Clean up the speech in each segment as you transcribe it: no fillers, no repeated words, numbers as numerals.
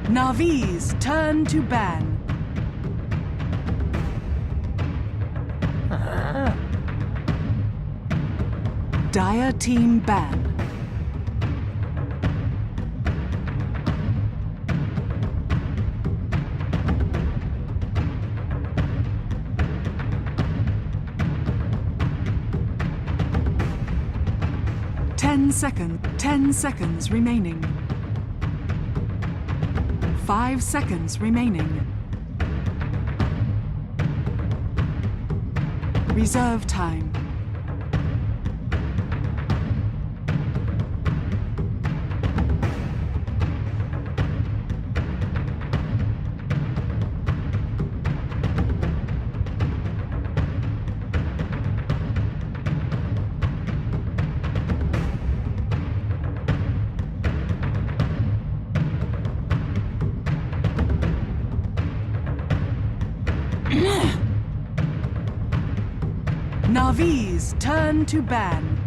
Navi's turn to ban. Dire team ban. Ten seconds remaining. 5 seconds remaining. Reserve time. Navi's turn to ban.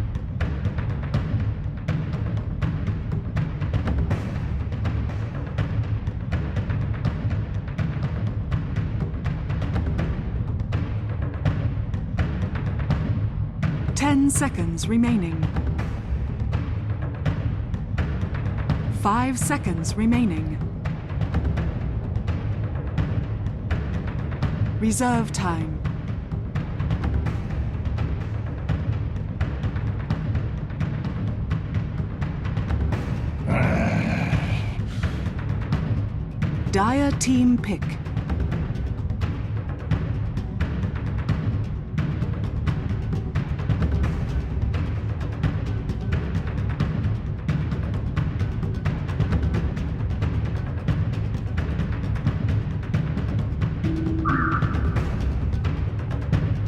Ten seconds remaining. 5 seconds remaining. Reserve time. Dire team pick.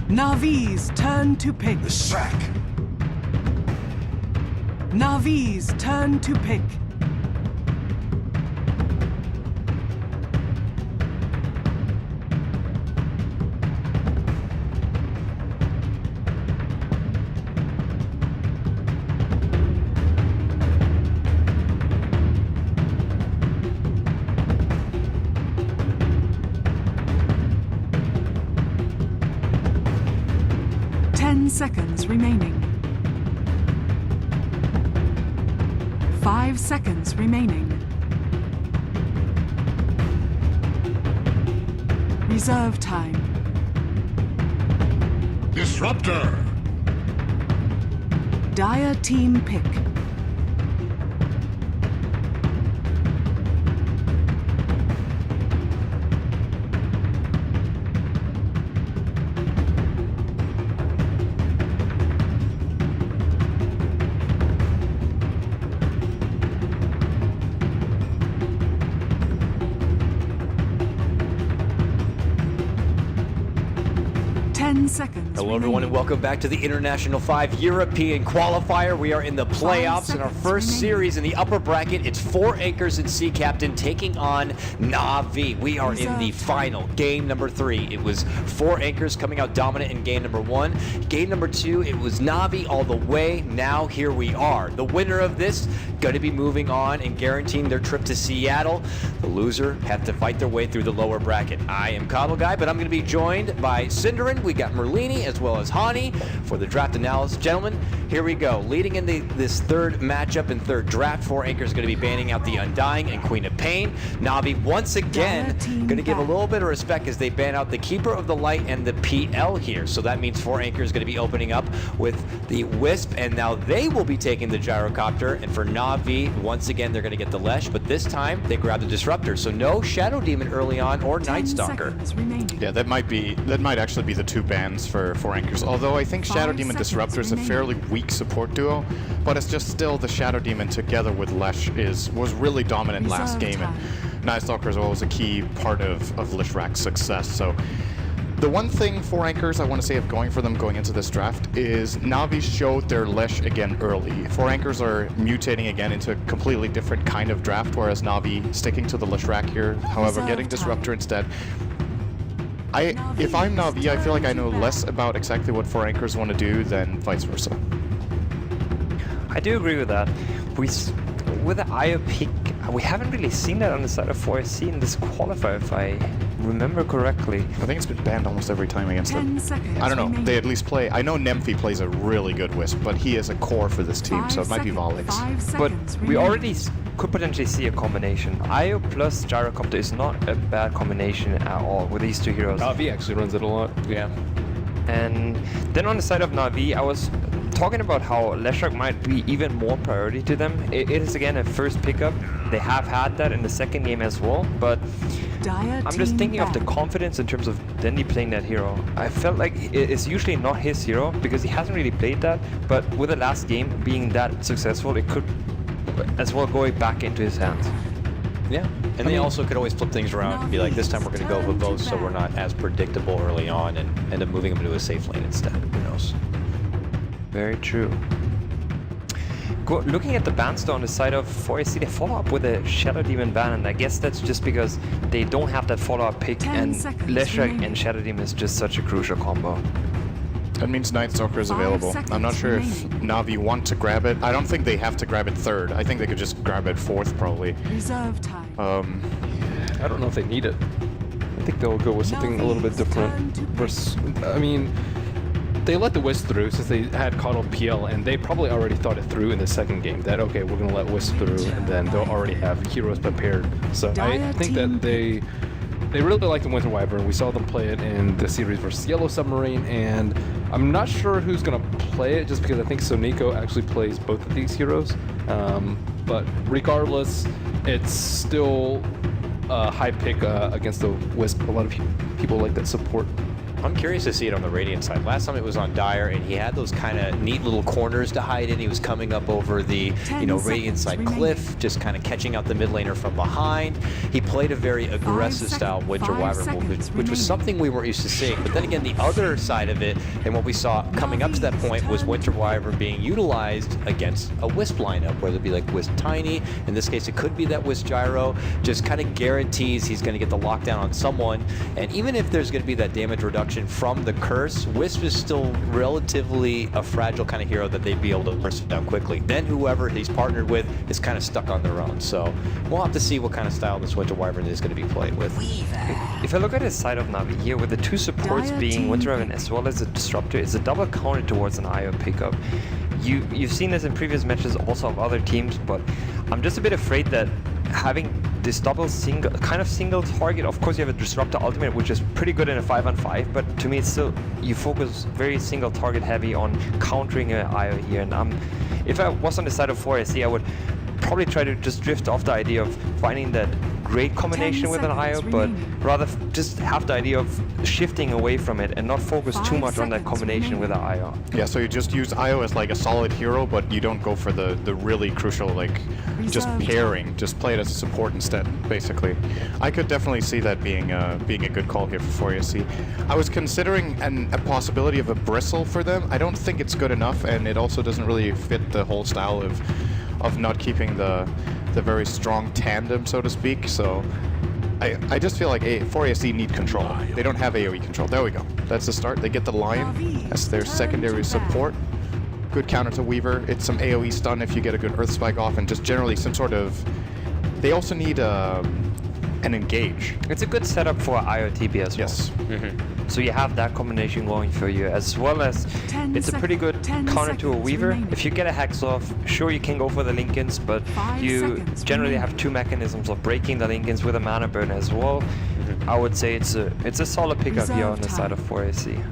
Navi's turn to pick. The sack. Navi's turn to pick. Seconds remaining. 5 seconds remaining. Reserve time. Disruptor. Dire team pick. Seconds Hello everyone and welcome back to the International 5 European Qualifier. We are in the playoffs in our first series in the upper bracket. It's 4 Anchors and Sea Captain taking on Navi. We are in the final, game number 3. It was 4 Anchors coming out dominant in game number 1. Game number 2, it was Navi all the way. Now here we are. The winner of this going to be moving on and guaranteeing their trip to Seattle. The loser have to fight their way through the lower bracket. I am Cobble Guy, but I'm going to be joined by Cinderin. We got Merlini as well as Hani for the draft analysis. Gentlemen, here we go. Leading in this third matchup and third draft, 4 Anchors going to be banning out the Undying and Queen of Pain. Navi once again going to give a little bit of respect as they ban out the Keeper of the Light and the PL here. So that means 4 Anchors going to be opening up with the Wisp, and now they will be taking the Gyrocopter. And for Navi, once again, they're going to get the Lesh, but this time they grab the Disruptor. So no Shadow Demon early on or Night Stalker. Yeah, that might actually be the 2 bans for 4 Anchors. Although I think Shadow Demon Disruptor is a fairly weak support duo, but it's just still the Shadow Demon together with Lesh was really dominant last game, and Night Stalker as well was a key part of Lishrak's success. So the one thing 4 Anchors I want to say of going for them going into this draft is Navi showed their Lesh again early. 4 Anchors are mutating again into a completely different kind of draft, whereas Navi sticking to the Lishrak here, however getting Disruptor instead. If I'm Navi, I feel like I know less about exactly what 4 Anchors want to do than vice versa. I do agree with that. with the IO pick, we haven't really seen that on the side of 4SC in this qualifier, if I remember correctly. I think it's been banned almost every time against 10 them. seconds I don't know. remaining. They at least play. I know Nemfi plays a really good Wisp, but he is a core for this team, 5 so it might be seconds. Volix. 5 But seconds we remaining. already could potentially see a combination. IO plus Gyrocopter is not a bad combination at all with these two heroes. Navi actually runs it a lot. Yeah. And then on the side of Navi, I was talking about how Leshrac might be even more priority to them. It is again a first pickup. They have had that in the second game as well, but Dire I'm just team thinking of the back. confidence in terms of Dendy playing that hero. I felt like it's usually not his hero because he hasn't really played that, but with the last game being that successful, it could as well go back into his hands. Yeah, and they also could always flip things around and be like, this time we're going to go with both, so we're not as predictable early on, and end up moving them into a safe lane instead. Who knows? Very true. Looking at the bans though on the side of 4SC, they follow up with a Shadow Demon ban, and I guess that's just because they don't have that follow-up pick, 10 and seconds Leshrac remaining. and Shadow Demon is just such a crucial combo. That means Night Stalker is 5 available. I'm not seconds sure if remaining. Navi want to grab it. I don't think they have to grab it third. I think they could just grab it fourth, probably. Reserve time. I don't know if they need it. I think they'll go with something a little bit different. I mean, they let the Wisp through since they had coddled PL, and they probably already thought it through in the second game that, okay, we're going to let Wisp through, and then they'll already have heroes prepared. So I think that they really like the Winter Wyvern. We saw them play it in the series versus Yellow Submarine, and I'm not sure who's going to play it just because I think Soniko actually plays both of these heroes. But regardless, it's still a high pick against the Wisp. A lot of people like that support. I'm curious to see it on the Radiant side. Last time it was on Dire, and he had those kind of neat little corners to hide in. He was coming up over the, 10 Radiant side seconds cliff, just kind of catching out the mid laner from behind. He played a very aggressive style Winter 5 Wyvern, seconds which was something we weren't used to seeing. But then again, the other side of it, and what we saw coming up to that point, was Winter Wyvern being utilized against a Wisp lineup, whether it be like Wisp Tiny. In this case, it could be that Wisp Gyro. Just kind of guarantees he's going to get the lockdown on someone. And even if there's going to be that damage reduction from the curse, Wisp is still relatively a fragile kind of hero that they'd be able to burst it down quickly. Then whoever he's partnered with is kind of stuck on their own. So we'll have to see what kind of style this Winter Wyvern is going to be played with. If I look at his side of Navi here, with the two supports Dire being team Winter Wyvern as well as a Disruptor, it's a double counter towards an IO pickup. You've seen this in previous matches also of other teams, but I'm just a bit afraid that having this double single target, of course you have a Disruptor ultimate, which is pretty good in a 5-on-5, but to me it's still, you focus very single target heavy on countering an IO here, and if I was on the side of 4SC, I would probably try to just drift off the idea of finding that great combination with an IO, seconds but remaining. rather just have the idea of shifting away from it and not focus too 5 much on that seconds combination with an remaining. IO. Yeah, so you just use Io as like a solid hero, but you don't go for the really crucial, like, just Reserve pairing. Just play it as a support instead, basically. I could definitely see that being a good call here for 4SC. I was considering a possibility of a Bristle for them. I don't think it's good enough, and it also doesn't really fit the whole style of not keeping the very strong tandem, so to speak. So I just feel like 4SC need control. They don't have AoE control. There we go. That's the start. They get the Lion as their secondary support. Good counter to Weaver. It's some AoE stun if you get a good Earth Spike off, and just generally some sort of... They also need an engage. It's a good setup for IOTB as well. Yes. So you have that combination going for you, as well as 10 it's a pretty good 10 counter to a seconds Weaver. remaining. If you get a Hex off, sure you can go for the Lincolns, but 5 you seconds generally remaining. have two mechanisms of breaking the Lincolns with a mana burn as well. I would say it's a solid pickup here on the side of 4SC.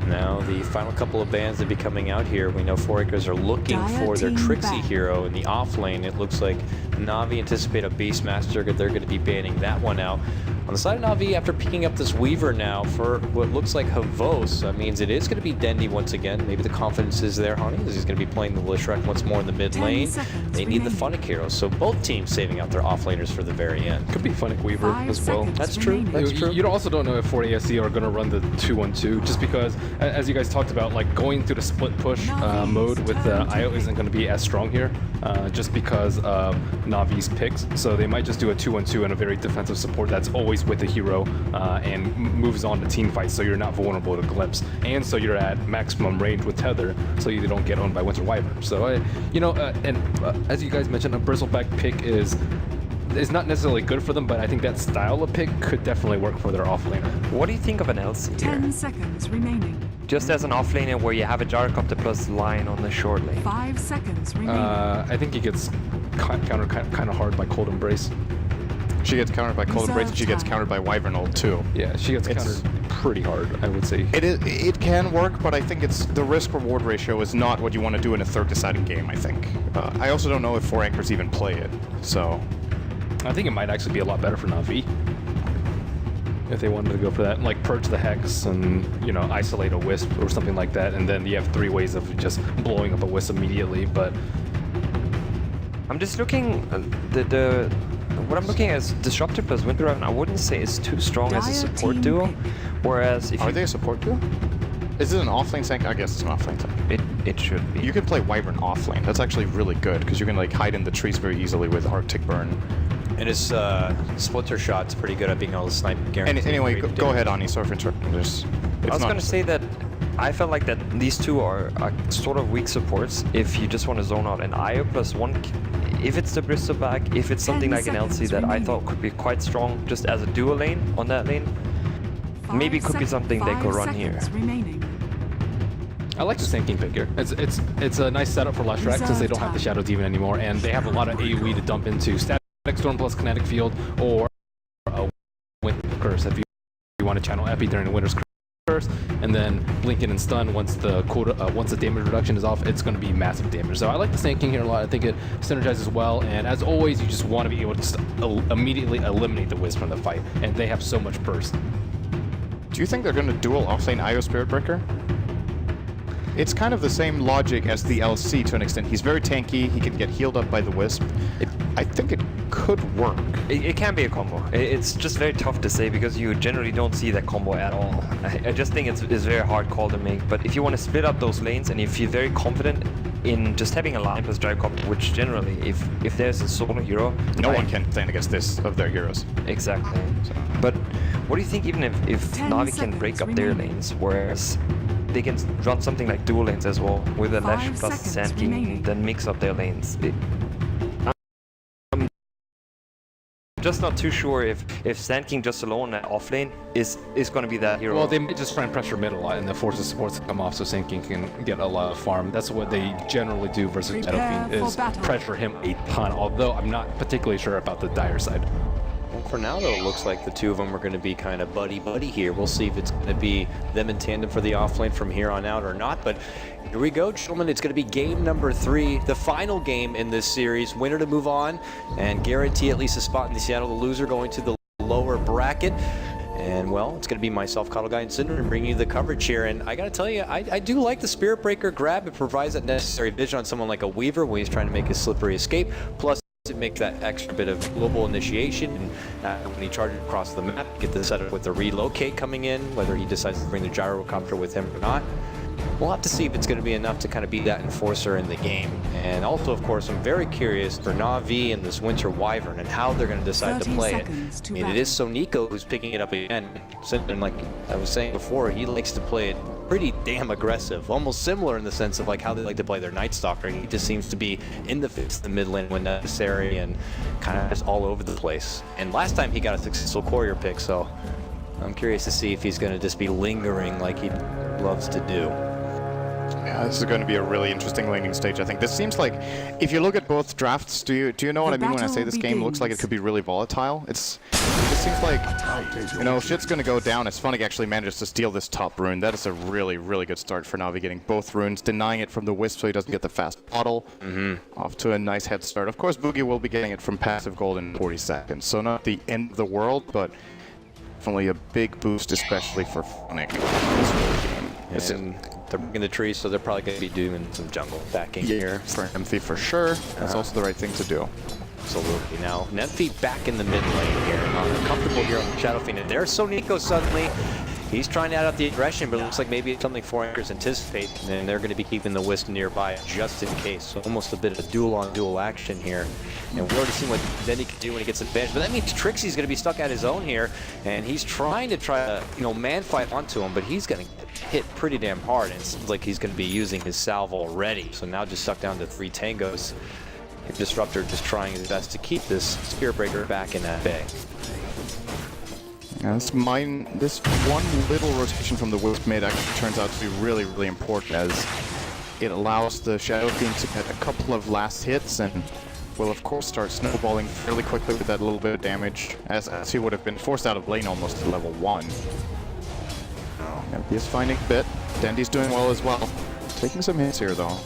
Now, the final couple of bans that be coming out here, we know 4acres are looking Dire for their team Trixie back. hero in the off lane. It looks like Na'Vi anticipate a Beastmaster. They're going to be banning that one out. On the side of Na'Vi, after picking up this Weaver now for what looks like Havos, that means it is going to be Dendy once again. Maybe the confidence is there, Honey, as he's going to be playing the Lishrak once more in the mid 10 lane. seconds They need the remaining. Funnick heroes, so both teams saving out their offlaners for the very end. Could be Funnick Weaver 5 as well. seconds That's true. remaining. That's true. You also don't know if 4ASC are going to run the 2-1-2, just because, as you guys talked about, like going through the split push mode with IO isn't going to be as strong here, just because Navi's picks, so they might just do a 2-1-2 and a very defensive support that's always with the hero and moves on to team fights, so you're not vulnerable to glimpse, and so you're at maximum range with tether, so you don't get owned by Winter Wyvern. So as you guys mentioned, a bristleback pick is not necessarily good for them, but I think that style of pick could definitely work for their offlaner. What do you think of an LC 10 here? seconds remaining. Just as an offlaner where you have a gyrocopter plus line on the short lane. 5 seconds remaining. I think he gets countered kind of hard by Cold Embrace. She gets countered by Cold Embrace, and she gets countered by Wyvern ult too. Yeah, she gets countered pretty hard, I would say. It can work, but I think it's the risk-reward ratio is not what you want to do in a third deciding game, I think. I also don't know if 4 anchors even play it, so... I think it might actually be a lot better for Navi if they wanted to go for that, like purge the Hex and, you know, isolate a Wisp or something like that, and then you have 3 ways of just blowing up a Wisp immediately. But I'm just looking what I'm looking at is Disruptor plus Winter Wyvern. I wouldn't say it's too strong as a support duo. Whereas if Are they a support duo? Is it an offlane tank? I guess it's an offlane tank. it should be. You can play Wyvern offlane. That's actually really good because you can like hide in the trees very easily with Arctic Burn. And his splinter shot's pretty good at being able to snipe guaranteed. Anyway, go ahead, Ani. Sorry for interrupting. I was going to say that I felt like that these two are sort of weak supports if you just want to zone out an IO plus 1. If it's the bristleback, if it's something like an LC that I thought could be quite strong just as a dual lane on that lane, maybe it could be something they could run here. Remaining. I like the Sand King pick here. It's a nice setup for Leshrac since they don't have the Shadow Demon anymore, and they have a lot of AoE to dump into. Static Storm plus Kinetic Field, or a Winter Curse if you want to channel Epi during the Winter's Curse, and then blink in and stun once the damage reduction is off. It's going to be massive damage. So I like the Sand King here a lot. I think it synergizes well, and as always, you just want to be able to immediately eliminate the Wisp from the fight, and they have so much burst. Do you think they're going to dual offlane IO Spirit Breaker? It's kind of the same logic as the LC to an extent. He's very tanky, he can get healed up by the Wisp. I think it could work. It can be a combo. It's just very tough to say because you generally don't see that combo at all. I just think it's a very hard call to make. But if you want to split up those lanes and if you're very confident in just having a line plus Gyrocopter, which generally, if there's a solo hero... No one can stand against this of their heroes. Exactly. But what do you think even if Navi can break up their lanes, whereas they can run something like dual lanes as well with a Lesh plus Sand King, then mix up their lanes? I'm just not too sure if Sand King just alone at off lane is going to be that hero. Well, they may just try and pressure mid a lot and then force the supports to come off so Sand King can get a lot of farm. That's what they generally do versus Shadowfiend, is pressure him a ton, although I'm not particularly sure about the Dire side. Well, for now, though, it looks like the two of them are going to be kind of buddy-buddy here. We'll see if it's going to be them in tandem for the offlane from here on out or not. But here we go, gentlemen. It's going to be game number 3, the final game in this series. Winner to move on and guarantee at least a spot in the Seattle. The loser going to the lower bracket. And, well, it's going to be myself, Cuddle Guy, and Cinder, and bringing you the coverage here. And I got to tell you, I do like the Spirit Breaker grab. It provides that necessary vision on someone like a Weaver when he's trying to make his slippery escape. Plus, it makes that extra bit of global initiation, and when he charges across the map, get the setup with the relocate coming in, whether he decides to bring the gyrocopter with him or not. We'll have to see if it's going to be enough to kind of be that enforcer in the game. And also, of course, I'm very curious for Na'Vi and this Winter Wyvern and how they're going to decide to play it. I mean, it is Soniko who's picking it up again. And like I was saying before, he likes to play it pretty damn aggressive, almost similar in the sense of like how they like to play their Night Stalker. He just seems to be in the mid lane when necessary and kind of just all over the place. And last time he got a successful courier pick, so I'm curious to see if he's going to just be lingering like he loves to do. Yeah, this is going to be a really interesting laning stage, I think. This seems like, if you look at both drafts, do you know what I mean when I say this game looks like it could be really volatile? It seems like, you know, shit's going to go down as Funnick actually manages to steal this top rune. That is a really, really good start for Na'Vi, getting both runes, denying it from the Wisp so he doesn't get the fast bottle. Off to a nice head start. Of course, Boogie will be getting it from passive gold in 40 seconds, so not the end of the world, but definitely a big boost, especially for Funnick in this early game. And they're in the trees, so they're probably going to be doing some jungle backing here. For Nymphy for sure. That's also the right thing to do. Absolutely. Now, Nymphy back in the mid lane here. Comfortable here on the Shadowfiend. And there's Soniko suddenly. He's trying to add out the aggression, but it looks like maybe it's something 4 Anchors anticipate, and then they're going to be keeping the Wisp nearby just in case. So almost a bit of duel-on-duel action here. And we've already seen what Dendy can do when he gets advantage. But that means Trixie's going to be stuck at his own here, and he's trying to man fight onto him, but he's going to get hit pretty damn hard, and it seems like he's going to be using his salve already. So now just stuck down to 3 tangos. Disruptor just trying his best to keep this Spirit Breaker back in that bay. Yeah, this one little rotation from the Wisp mid actually turns out to be really, really important, as it allows the Shadow Fiend to get a couple of last hits and will of course start snowballing fairly quickly with that little bit of damage, as he would have been forced out of lane almost to level 1. MP is finding a bit. Dendy's doing well as well. Taking some hits here though.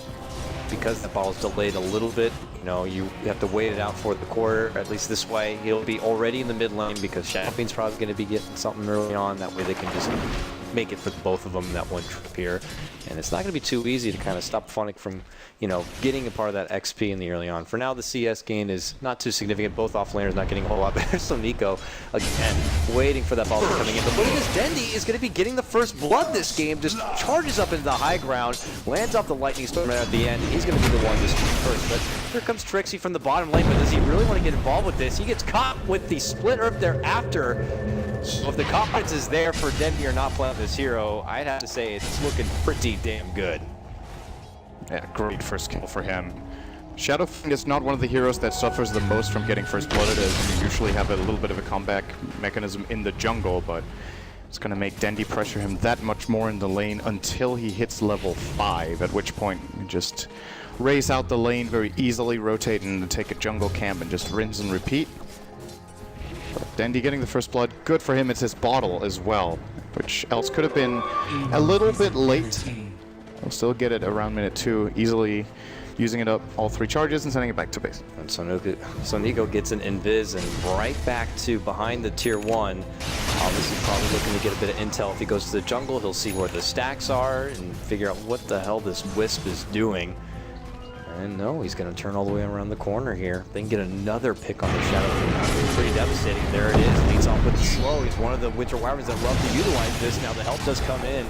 Because the ball is delayed a little bit, you have to wait it out for the quarter, at least this way. He'll be already in the mid lane because Shadow Fiend's probably going to be getting something early on. That way they can just make it for both of them that one trip here. And it's not going to be too easy to kind of stop Funnick from, getting a part of that XP in the early on. For now, the CS gain is not too significant. Both offlaners not getting a whole lot better. So Nico, again, waiting for that ball to be coming in. But look at this, Dendy is going to be getting the first blood this game. Just charges up into the high ground, lands off the lightning storm right at the end. He's going to be the one to shoot first. But here comes Trixie from the bottom lane. But does he really want to get involved with this? He gets caught with the split earth thereafter. So if the confidence is there for Dendy or not playing this hero, I'd have to say it's looking pretty damn good. Yeah, great first kill for him. Shadow Fiend is not one of the heroes that suffers the most from getting first blooded, as you usually have a little bit of a comeback mechanism in the jungle, but it's going to make Dendy pressure him that much more in the lane until he hits level 5, at which point you just race out the lane very easily, rotate and take a jungle camp and just rinse and repeat. But Dendy getting the first blood, good for him. It's his bottle as well, which else could have been a little bit late. He'll still get it around minute 2, easily using it up all 3 charges and sending it back to base. And so Nico gets an invis and right back to behind the tier 1. Obviously probably looking to get a bit of intel. If he goes to the jungle, he'll see where the stacks are and figure out what the hell this Wisp is doing. And no, he's going to turn all the way around the corner here. They can get another pick on the Shadow Fiend. Pretty devastating. There it is. Leads off with the slow. He's one of the Winter Wyverns that love to utilize this. Now the help does come in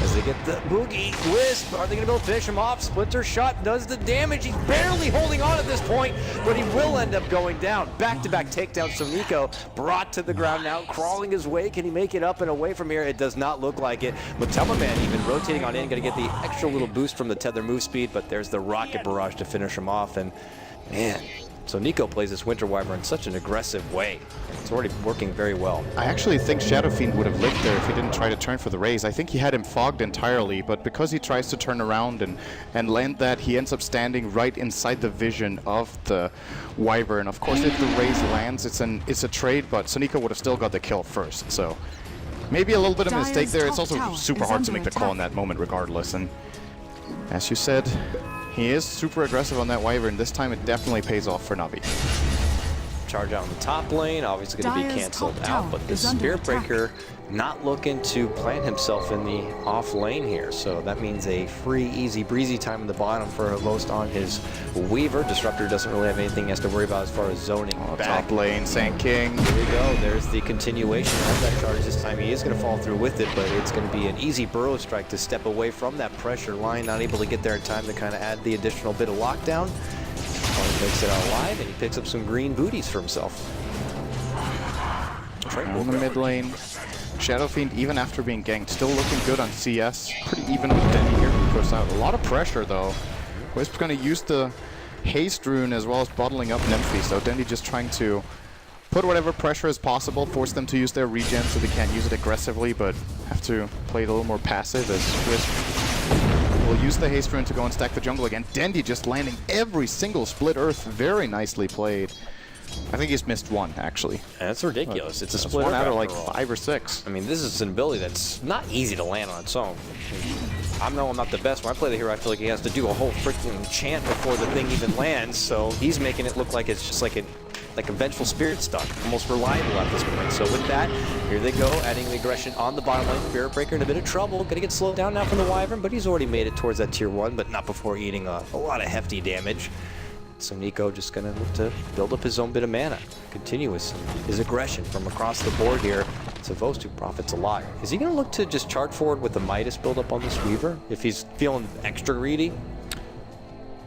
as they get the Boogie. Wisp, are they going to be able to finish him off? Splinter Shot does the damage. He's barely holding on at this point, but he will end up going down. Back-to-back takedowns. So Nico brought to the ground now, crawling his way. Can he make it up and away from here? It does not look like it. Man even rotating on in, going to get the extra little boost from the tether move speed, but there's the Rocket Barrage to finish him off. And man, so Nico plays this Winter Wyvern in such an aggressive way. It's already working very well. I actually think Shadow Fiend would have lived there if he didn't try to turn for the raise. I think he had him fogged entirely, but because he tries to turn around and land that, he ends up standing right inside the vision of the Wyvern. Of course, if the raise lands, it's a trade, but Nico would have still got the kill first. So maybe a little bit of a mistake there. It's also super hard to make the call in that moment regardless. And as you said, he is super aggressive on that Wyvern. This time it definitely pays off for Navi. Charge out on the top lane, obviously going to be canceled out, but the Spirit Breaker not looking to plant himself in the off lane here. So that means a free, easy, breezy time in the bottom for Most on his Weaver. Disruptor doesn't really have anything he has to worry about as far as zoning back. Top lane, Sand King. Here we go. There's the continuation of that charge. This time he is going to fall through with it, but it's going to be an easy burrow strike to step away from that pressure line. Not able to get there in time to kind of add the additional bit of lockdown. He makes it out alive, and he picks up some green booties for himself. On the mid lane, Shadow Fiend, even after being ganked, still looking good on CS. Pretty even with Dendy here, who puts out a lot of pressure though. Wisp's going to use the Haste Rune as well as bottling up Nymphy, so Dendy just trying to put whatever pressure as possible, force them to use their regen so they can't use it aggressively, but have to play it a little more passive as Wisp will use the Haste Rune to go and stack the jungle again. Dendy just landing every single split earth, very nicely played. I think he's missed one, actually. That's ridiculous. It's a That's split one out of after like all. 5 or 6. I mean, this is an ability that's not easy to land on its own. I know I'm not the best. When I play the hero, I feel like he has to do a whole freaking chant before the thing even lands, so he's making it look like it's just like a vengeful spirit stuck, almost reliable at this point. So with that, here they go, adding the aggression on the bottom lane. Spirit Breaker in a bit of trouble. Gonna get slowed down now from the Wyvern, but he's already made it towards that tier 1, but not before eating a lot of hefty damage. So Nico just gonna look to build up his own bit of mana, continue his aggression from across the board here. It's a Vost who profits a lot. Is he going to look to just charge forward with the Midas build up on this Weaver if he's feeling extra greedy?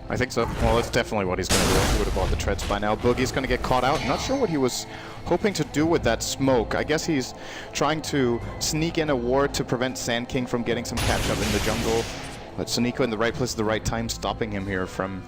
I think so. Well, that's definitely what he's going to do. He would have bought the treads by now. Boogie's going to get caught out. Not sure what he was hoping to do with that smoke. I guess he's trying to sneak in a ward to prevent Sand King from getting some catch-up in the jungle. But Sonico in the right place at the right time, stopping him here from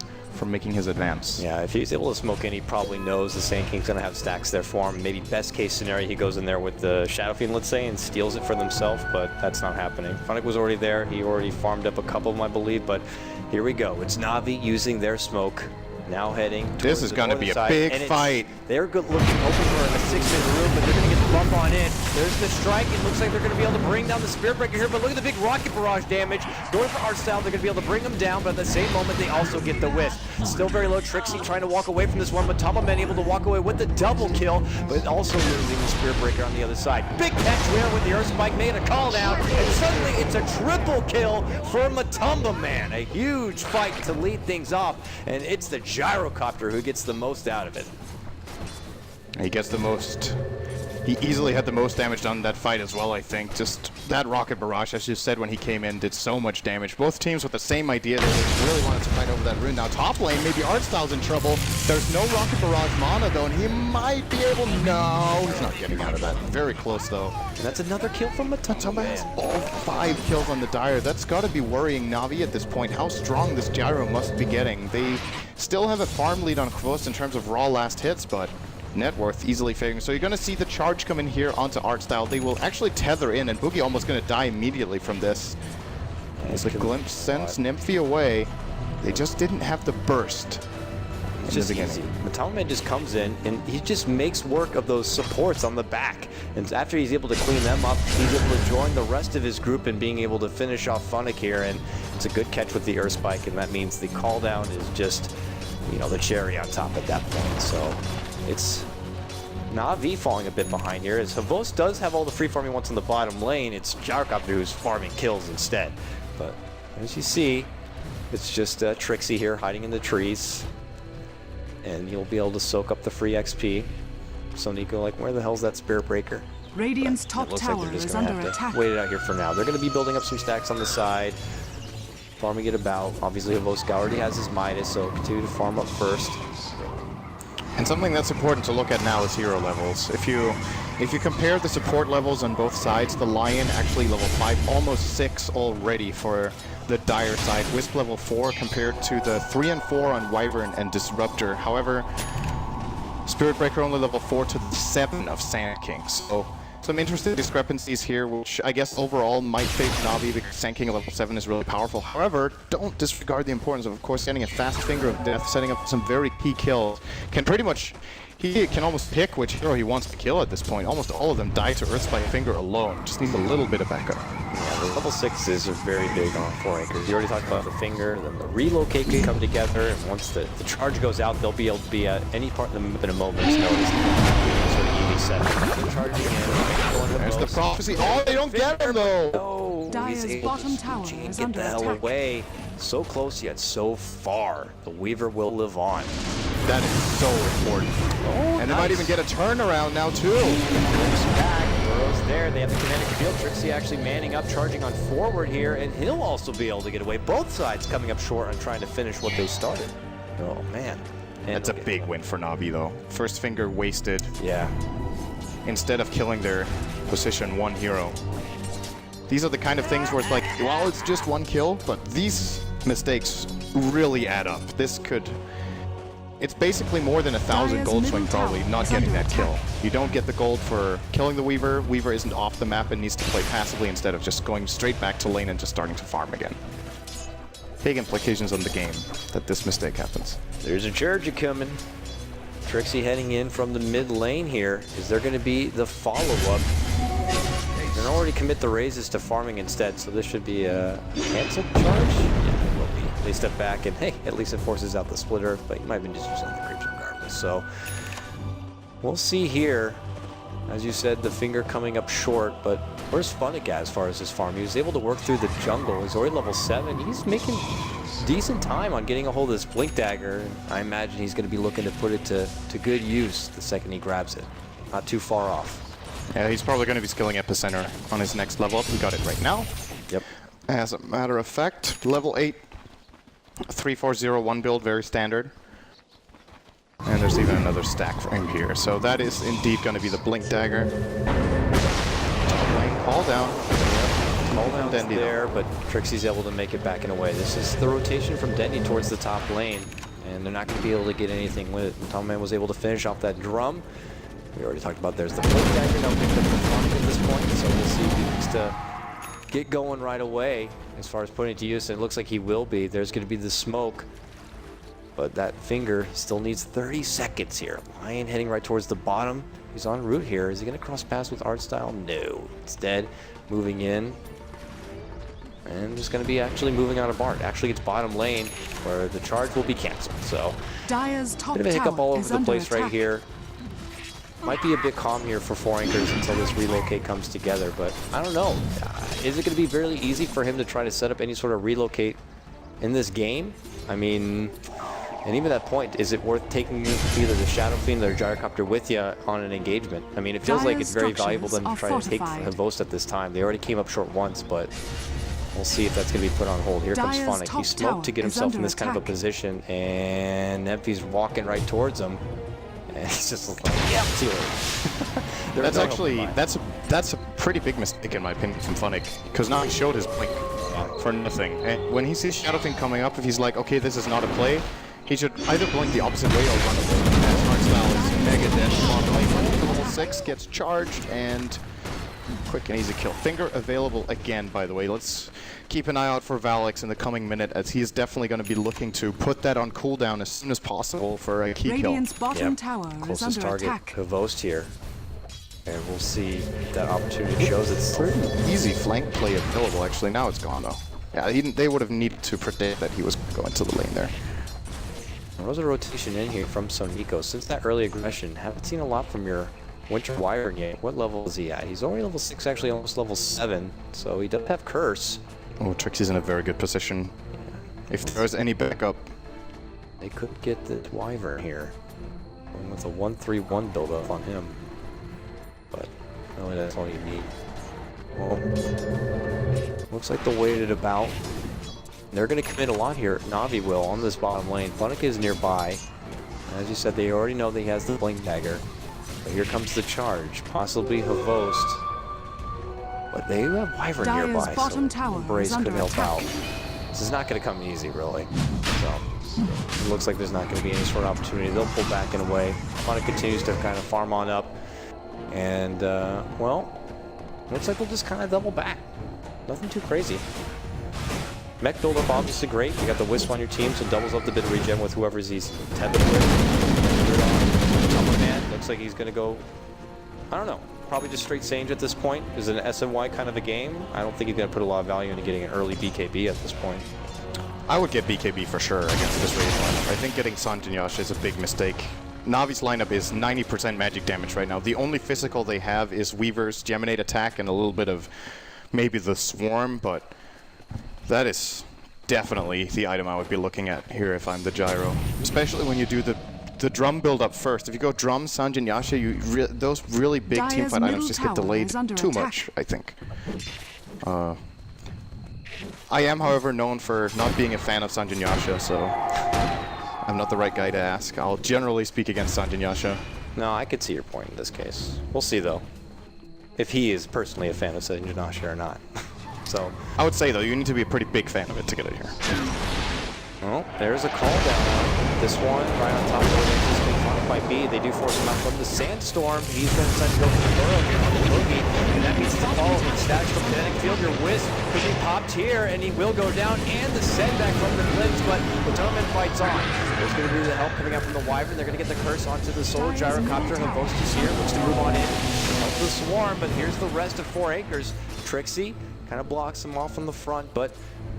making his advance. Yeah, if he's able to smoke in, he probably knows the Sand King's going to have stacks there for him. Maybe best case scenario, he goes in there with the Shadow Fiend, let's say, and steals it for himself, but that's not happening. Funnick was already there. He already farmed up a couple of them, I believe, but here we go. It's Na'Vi using their smoke. Now heading This is going to be a big fight. They're good looking, hoping for a 6-minute room, but they're going to get the bump on in. There's the strike. It looks like they're going to be able to bring down the Spirit Breaker here, but look at the big rocket barrage damage. Going for art style, they're going to be able to bring them down, but at the same moment, they also get the wisp. Still very low. Trixie trying to walk away from this one, but Tamamen able to walk away with the double kill, but also losing the Spirit Breaker on the other side. Big catch there with the Earth Spike, made a call down, and suddenly it's a triple kill for Tamamen. A huge fight to lead things off, and it's the Gyrocopter who gets the most out of it. He gets the most. He easily had the most damage done in that fight as well, I think. Just that rocket barrage, as you said when he came in, did so much damage. Both teams with the same idea. They really wanted to fight over that rune. Now top lane, maybe Artstyle's in trouble. There's no rocket barrage mana though, and he might be able. No, he's not getting out of that. Very close though. And that's another kill from Matoma has all 5 kills on the Dire. That's got to be worrying Na'Vi at this point. How strong this Gyro must be getting. They still have a farm lead on Quost in terms of raw last hits, but net worth easily favoring. So you're going to see the charge come in here onto Artstyle. They will actually tether in, and Boogie almost going to die immediately from this. As the glimpse sends Nymphy away, they just didn't have the burst. It's just easy. Matamamen just comes in and he just makes work of those supports on the back. And after he's able to clean them up, he's able to join the rest of his group in being able to finish off Funnick here. And it's a good catch with the Earth Spike, and that means the call down is just, you know, the cherry on top at that point. So it's Na'Vi falling a bit behind here, as Havos does have all the free farming wants on the bottom lane. It's Gyrocopter who's farming kills instead. But as you see, it's just Trixie here hiding in the trees. And you'll be able to soak up the free XP. So Nico, like, where the hell's that Spirit Breaker? Radiant's top Looks like tower they're just is gonna under have attack. to wait it out here for now. They're going to be building up some stacks on the side, farming it about. Obviously, Havoska already has his Midas, so continue to farm up first. And something that's important to look at now is hero levels. If you compare the support levels on both sides, the Lion actually level 5, almost 6 already for the Dire side. Wisp level 4 compared to the 3 and 4 on Wyvern and Disruptor. However, Spirit Breaker only level 4 to the 7 of Sand King. So some interesting discrepancies here, which I guess overall might favor Na'Vi because Sand King at level 7 is really powerful. However, don't disregard the importance of course, getting a fast finger of death, setting up some very key kills. He can almost pick which hero he wants to kill at this point. Almost all of them die to Earth by a finger alone. Just needs a little bit of backup. Yeah, the level 6s are very big on 4 anchors. You already talked about the finger, then the relocate can come together, and once the charge goes out, they'll be able to be at any part of the map in a moment's notice. Sort of EV set. Charging in, There's the prophecy. Oh, they don't get him though! No, Dire's he's able bottom to tower switch and is get under the hell attack. away. So close yet so far. The Weaver will live on. That is so important. Oh, And they might even get a turnaround now too. Looks back, Burrow's there. They have the kinetic field. Trixie actually manning up, charging on forward here, and he'll also be able to get away. Both sides coming up short on trying to finish what they started. Oh man. And That's a big win for Na'Vi though. First finger wasted Yeah. instead of killing their position 1 hero. These are the kind of things where it's like, well, it's just 1 kill, but these mistakes really add up. This could... It's basically more than 1,000 Dire's gold swing middle probably, tower not is getting under that kill. attack. You don't get the gold for killing the Weaver. Weaver isn't off the map and needs to play passively instead of just going straight back to lane and just starting to farm again. Big implications on the game that this mistake happens. There's a charger coming. Trixie heading in from the mid lane here. Is there going to be the follow-up? They're already commit the raises to farming instead, so this should be a canceled charge? Yeah, it will be. They step back and, hey, at least it forces out the splitter, but you might have been just using the creeps regardless. So we'll see here. As you said, the finger coming up short, but where's Funnick at as far as his farm? He was able to work through the jungle. He's already level 7. He's making decent time on getting a hold of this Blink Dagger. I imagine he's going to be looking to put it to good use the second he grabs it. Not too far off. Yeah, he's probably going to be skilling Epicenter on his next level up. We got it right now. Yep. As a matter of fact, level 8, 3-4-0-1 build, very standard. And there's even another stack for him here. So that is indeed going to be the Blink Dagger. Top lane, call down. Call down Dendy there, but Trixie's able to make it back in a way. This is the rotation from Dendy towards the top lane, and they're not going to be able to get anything with it. And Tomman was able to finish off that drum. We already talked about there's the Blink Dagger. Now picked up the front at this point, so we'll see if he needs to get going right away as far as putting it to use. And it looks like he will be. There's going to be the smoke, but that finger still needs 30 seconds here. Lion heading right towards the bottom. He's en route here. Is he going to cross paths with Artstyle? No. Instead, moving in. And just going to be actually moving out of Bart. Actually, it's bottom lane where the charge will be canceled. So, Dire's top bit of a hiccup tower all is over the under place right attack. here. Might be a bit calm here for 4 Anchors until this relocate comes together, but I don't know. Is it going to be fairly easy for him to try to set up any sort of relocate in this game? I mean, and even at that point, is it worth taking either the Shadow Fiend or Gyrocopter with you on an engagement? I mean, it feels like it's very valuable to try to take Havost at this time. They already came up short once, but we'll see if that's going to be put on hold. Here comes Dire's Funnick. top He smoked to get tower is himself in under this kind of a attack. position, and Emphy's walking right towards him. And he's just like, yeah, see you later. That's actually, that's a pretty big mistake in my opinion from Funnick, because now he showed his blink for nothing. And when he sees Shadow Thing coming up, if he's like, okay, this is not a play, he should either blink the opposite way or run away. As Artstyle is mega dead on lane. Level 6 gets charged, and quick and easy kill. Finger available again, by the way. Let's keep an eye out for Valix in the coming minute, as he is definitely going to be looking to put that on cooldown as soon as possible for a key Radiant's kill. bottom tower is Closest under target, attack. Havost here. And we'll see if that opportunity shows itself. Pretty easy flank play available, actually. Now it's gone, though. Yeah, they would have needed to predict that he was going to the lane there. There was a rotation in here from Sonico. Since that early aggression, haven't seen a lot from your Winter Wyvern yet. What level is he at? He's only level 6, actually almost level 7. So he does have Curse. Oh, Trixie's in a very good position. If there's any backup. They could get the Wyvern here. Going with a 1-3-1 build up on him. But really that's all you need. Well, looks like they'll wait it about. They're going to commit a lot here. Na'Vi will on this bottom lane. Funnick is nearby. As you said, they already know that he has the Blink Dagger. But here comes the charge. Possibly Havost. But they have Wyvern Dire's nearby, bottom so tower Brace is could under help attack. out. This is not going to come easy, really. So it looks like there's not going to be any sort of opportunity. They'll pull back in a way. Funnick continues to kind of farm on up. And, well, looks like we'll just kind of double back. Nothing too crazy. Mech build-up obviously great. You got the Wisp on your team, so doubles up the bit of regen with whoever's he's tethered with. Man, looks like he's going to go, I don't know, probably just straight Sage at this point. Is it an SNY kind of a game? I don't think he's going to put a lot of value into getting an early BKB at this point. I would get BKB for sure against this Rage lineup. I think getting Sanjin Yasha is a big mistake. Navi's lineup is 90% magic damage right now. The only physical they have is Weaver's Geminate attack and a little bit of maybe the Swarm, but that is definitely the item I would be looking at here if I'm the Gyro. Especially when you do the drum build up first. If you go drum, Sanjin Yasha, those really big Dire's teamfight items middle just get tower delayed is under too attack. much, I think. I am, however, known for not being a fan of Sanjin Yasha, so I'm not the right guy to ask. I'll generally speak against Sanjin Yasha. No, I could see your point in this case. We'll see, though, if he is personally a fan of Sanjin Yasha or not. So I would say, though, you need to be a pretty big fan of it to get it here. well, there's a call down. This one right on top of the existing Funnick by B. They do force him out from the Sandstorm. He's going to decide to go for the Burrow here on the Boogie. And that means to follow him. Stash from Kinetic Field. Your Wisp could be popped here, and he will go down. And the setback from the Blitz, but the tournament fights on. There's going to be the help coming out from the Wyvern. They're going to get the curse onto the Solar Gyrocopter. Havost is here. Looks to move on in. Help the Swarm, but here's the rest of 4 Acres. Trixie kind of blocks him off from the front, but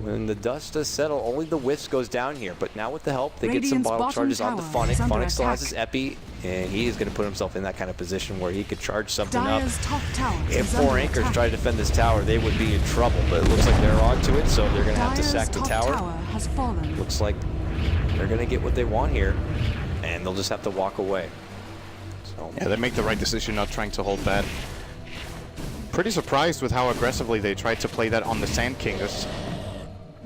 when the dust does settle, only the Wisp goes down here. But now with the help, they get some Radiant's bottle bottom charges onto tower Funnick. is under Funnick still has his attack. Epi, and he is going to put himself in that kind of position where he could charge something Dire's up. top tower If is 4 under Anchors attack. try to defend this tower, they would be in trouble. But it looks like they're onto it, so they're going to have to Dire's sack the top tower. has fallen. Looks like they're going to get what they want here, and they'll just have to walk away. So Yeah, they make the right decision not trying to hold that. pretty surprised with how aggressively they tried to play that on the Sand King.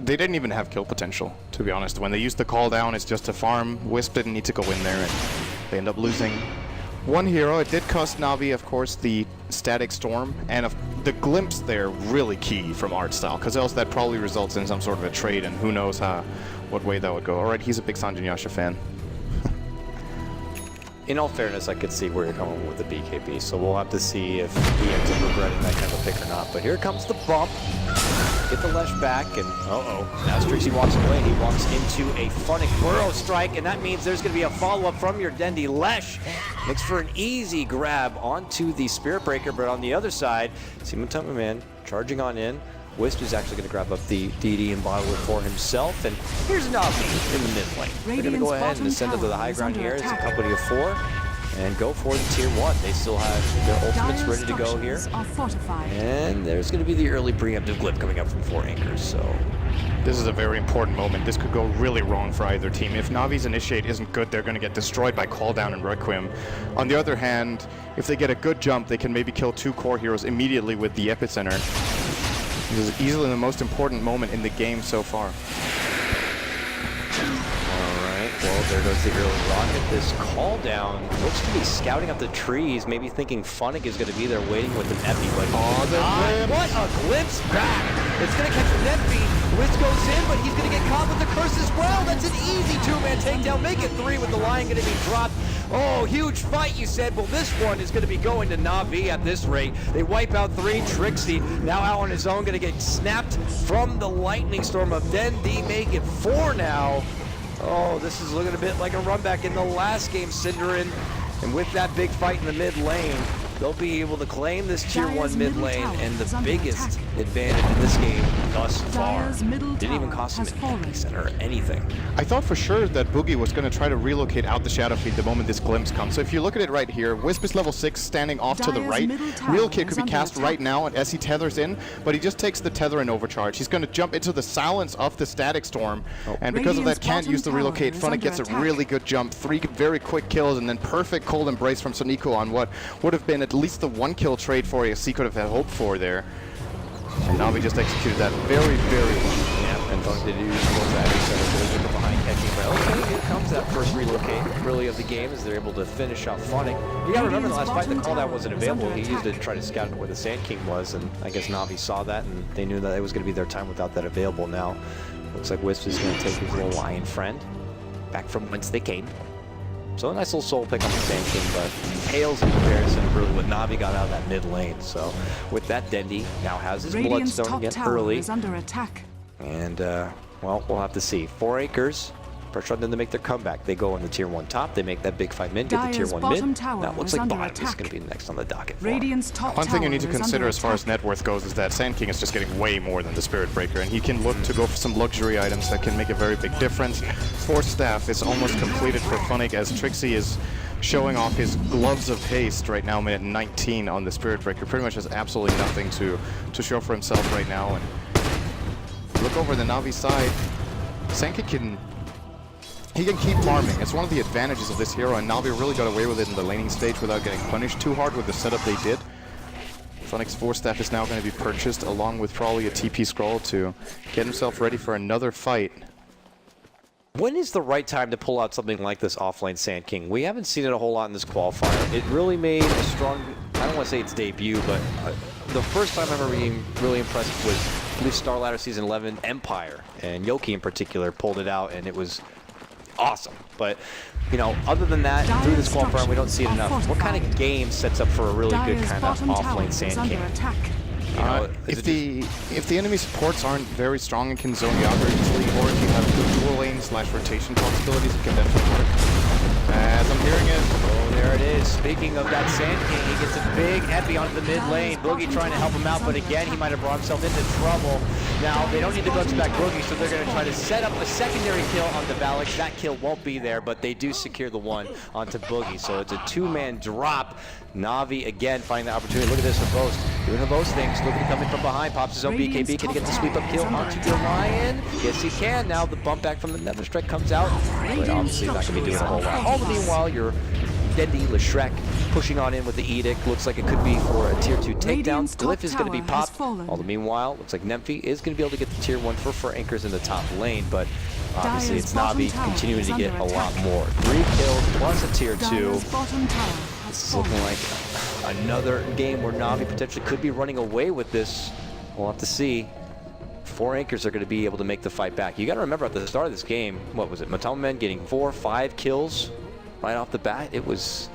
They didn't even have kill potential, to be honest. When they used the call down, it's just a farm. Wisp didn't need to go in there, and they end up losing one hero. It did cost Na'Vi, of course, the static storm, and the glimpse there really key from art style, because else that probably results in some sort of a trade, and who knows what way that would go. All right, he's a big Sanjin Yasha fan. In all fairness, I could see where you're coming with the BKB, so we'll have to see if he ends up regretting that kind of a pick or not. But here comes the bump. Get the Lesh back, and now Strixie walks away. He walks into a Funnick Burrow Strike, and that means there's going to be a follow-up from your Dendi. Lesh looks for an easy grab onto the Spirit Breaker, but on the other side, Simon Man charging on in. Wisp is actually going to grab up the DD and bottle it for himself, and here's Na'Vi in the mid lane. They're going to go ahead and descend into the high ground here. It's a company of 4, and go for the tier 1. They still have their ultimates ready to go here. And there's going to be the early preemptive glip coming up from 4 Anchors, so... This is a very important moment. This could go really wrong for either team. If Navi's initiate isn't good, they're going to get destroyed by Call Down and Requiem. On the other hand, if they get a good jump, they can maybe kill 2 core heroes immediately with the Epicenter. This is easily the most important moment in the game so far. Alright, well there goes the early rocket. This call down looks to be scouting up the trees, maybe thinking Funnick is going to be there waiting with an Epi, but what a glimpse back! It's going to catch an Epi. Wisp goes in, but he's going to get caught with the curse as well. That's an easy 2-man takedown. Make it 3 with the Lion going to be dropped. Oh, huge fight, you said. Well, this one is going to be going to Na'Vi at this rate. They wipe out 3. Trixie now out on his own, going to get snapped from the lightning storm of Dendi. Make it 4 now. Oh, this is looking a bit like a run back in the last game, Cinderin. And with that big fight in the mid lane, they'll be able to claim this tier 1 mid lane, and the biggest advantage in this game thus far. Didn't even cost him an epicenter or anything. I thought for sure that Boogie was going to try to relocate out the Shadow Fiend the moment this glimpse comes. So if you look at it right here, Wisp is level 6, standing off to the right. Relocate could be cast right now as he tethers in, but he just takes the tether and overcharge. He's going to jump into the silence of the static storm, and because of that can't use the relocate. Funnick gets a really good jump, 3 very quick kills, and then perfect cold embrace from Soniko on what would have been at least the 1-kill trade for ASC could have had hoped for there. And Na'Vi just executed that very, very well. Yeah, and Funnick did use that center behind catching, but okay, here comes that first relocate really of the game as they're able to finish off Funnick. You gotta remember the last fight, the call down wasn't available. He used it to try to scout where the Sand King was, and I guess Na'Vi saw that and they knew that it was gonna be their time without that available. Now, looks like Wisp is gonna take his little lion friend back from whence they came. So a nice little soul pick on the Sand King, but pales in comparison really what Na'Vi got out of that mid lane. So with that, Dendi now has his Bloodstone again early. Under attack. And well, we'll have to see. 4 Acres, pressure on them to make their comeback. They go on the tier 1 top, they make that big fight mid, get the tier 1 mid. Now it looks like bottom is going to be next on the docket for him. One thing you need to consider as far as net worth goes is that Sand King is just getting way more than the Spirit Breaker, and he can look to go for some luxury items that can make a very big difference. Force Staff is almost completed for Funnick as Trixie is showing off his Gloves of Haste right now, minute 19 on the Spirit Breaker. Pretty much has absolutely nothing to show for himself right now. And look over the Na'Vi side, Sand King can keep farming. It's one of the advantages of this hero, and Na'Vi really got away with it in the laning stage without getting punished too hard with the setup they did. Funnick's Force Staff is now going to be purchased along with probably a TP scroll to get himself ready for another fight. When is the right time to pull out something like this offlane Sand King? We haven't seen it a whole lot in this qualifier. It really made a strong, I don't want to say its debut, but the first time I remember being really impressed was, I believe, Star Ladder Season 11 Empire, and Yoki in particular pulled it out, and it was awesome. But, you know, other than that, through this qualifier, we don't see it enough. What kind of game sets up for a really good kind of offlane Sand King? You know, if the enemy supports aren't very strong and can zone you out very easily, or if you have good dual lane / rotation possibilities, it can definitely work. As I'm hearing it. Oh, there it is. Speaking of that Sand King, he gets a big epi onto the mid lane. Boogie trying to help him out, but again, he might have brought himself into trouble. Now, they don't need to bounce back Boogie, so they're going to try to set up a secondary kill on the Valix. That kill won't be there, but they do secure the one onto Boogie. So it's a 2-man drop. Na'Vi again finding the opportunity. Look at this, Havost doing Havost things, looking to come in from behind, pops his own BKB. Can he get the sweep up kill onto the Lion? Yes, he can. Now the bump back from the Nether Strike comes out, but obviously not going to be doing a whole lot. All the meanwhile, your Dendi, Leshrek pushing on in with the Edict. Looks like it could be for a tier 2 takedown. Radiant's top Glyph is going to be tower has popped. fallen. All the meanwhile, looks like Nemphy is going to be able to get the tier 1 for Anchors in the top lane, but obviously Dire's it's bottom Na'Vi tower continuing is to get under a lot attack. more. 3 kills plus a tier 2. Dire's bottom tower has This is fallen. looking like another game where Na'Vi potentially could be running away with this. We'll have to see. 4 Anchors are going to be able to make the fight back. You got to remember at the start of this game, what was it? Matama getting 4, 5 kills right off the bat. It was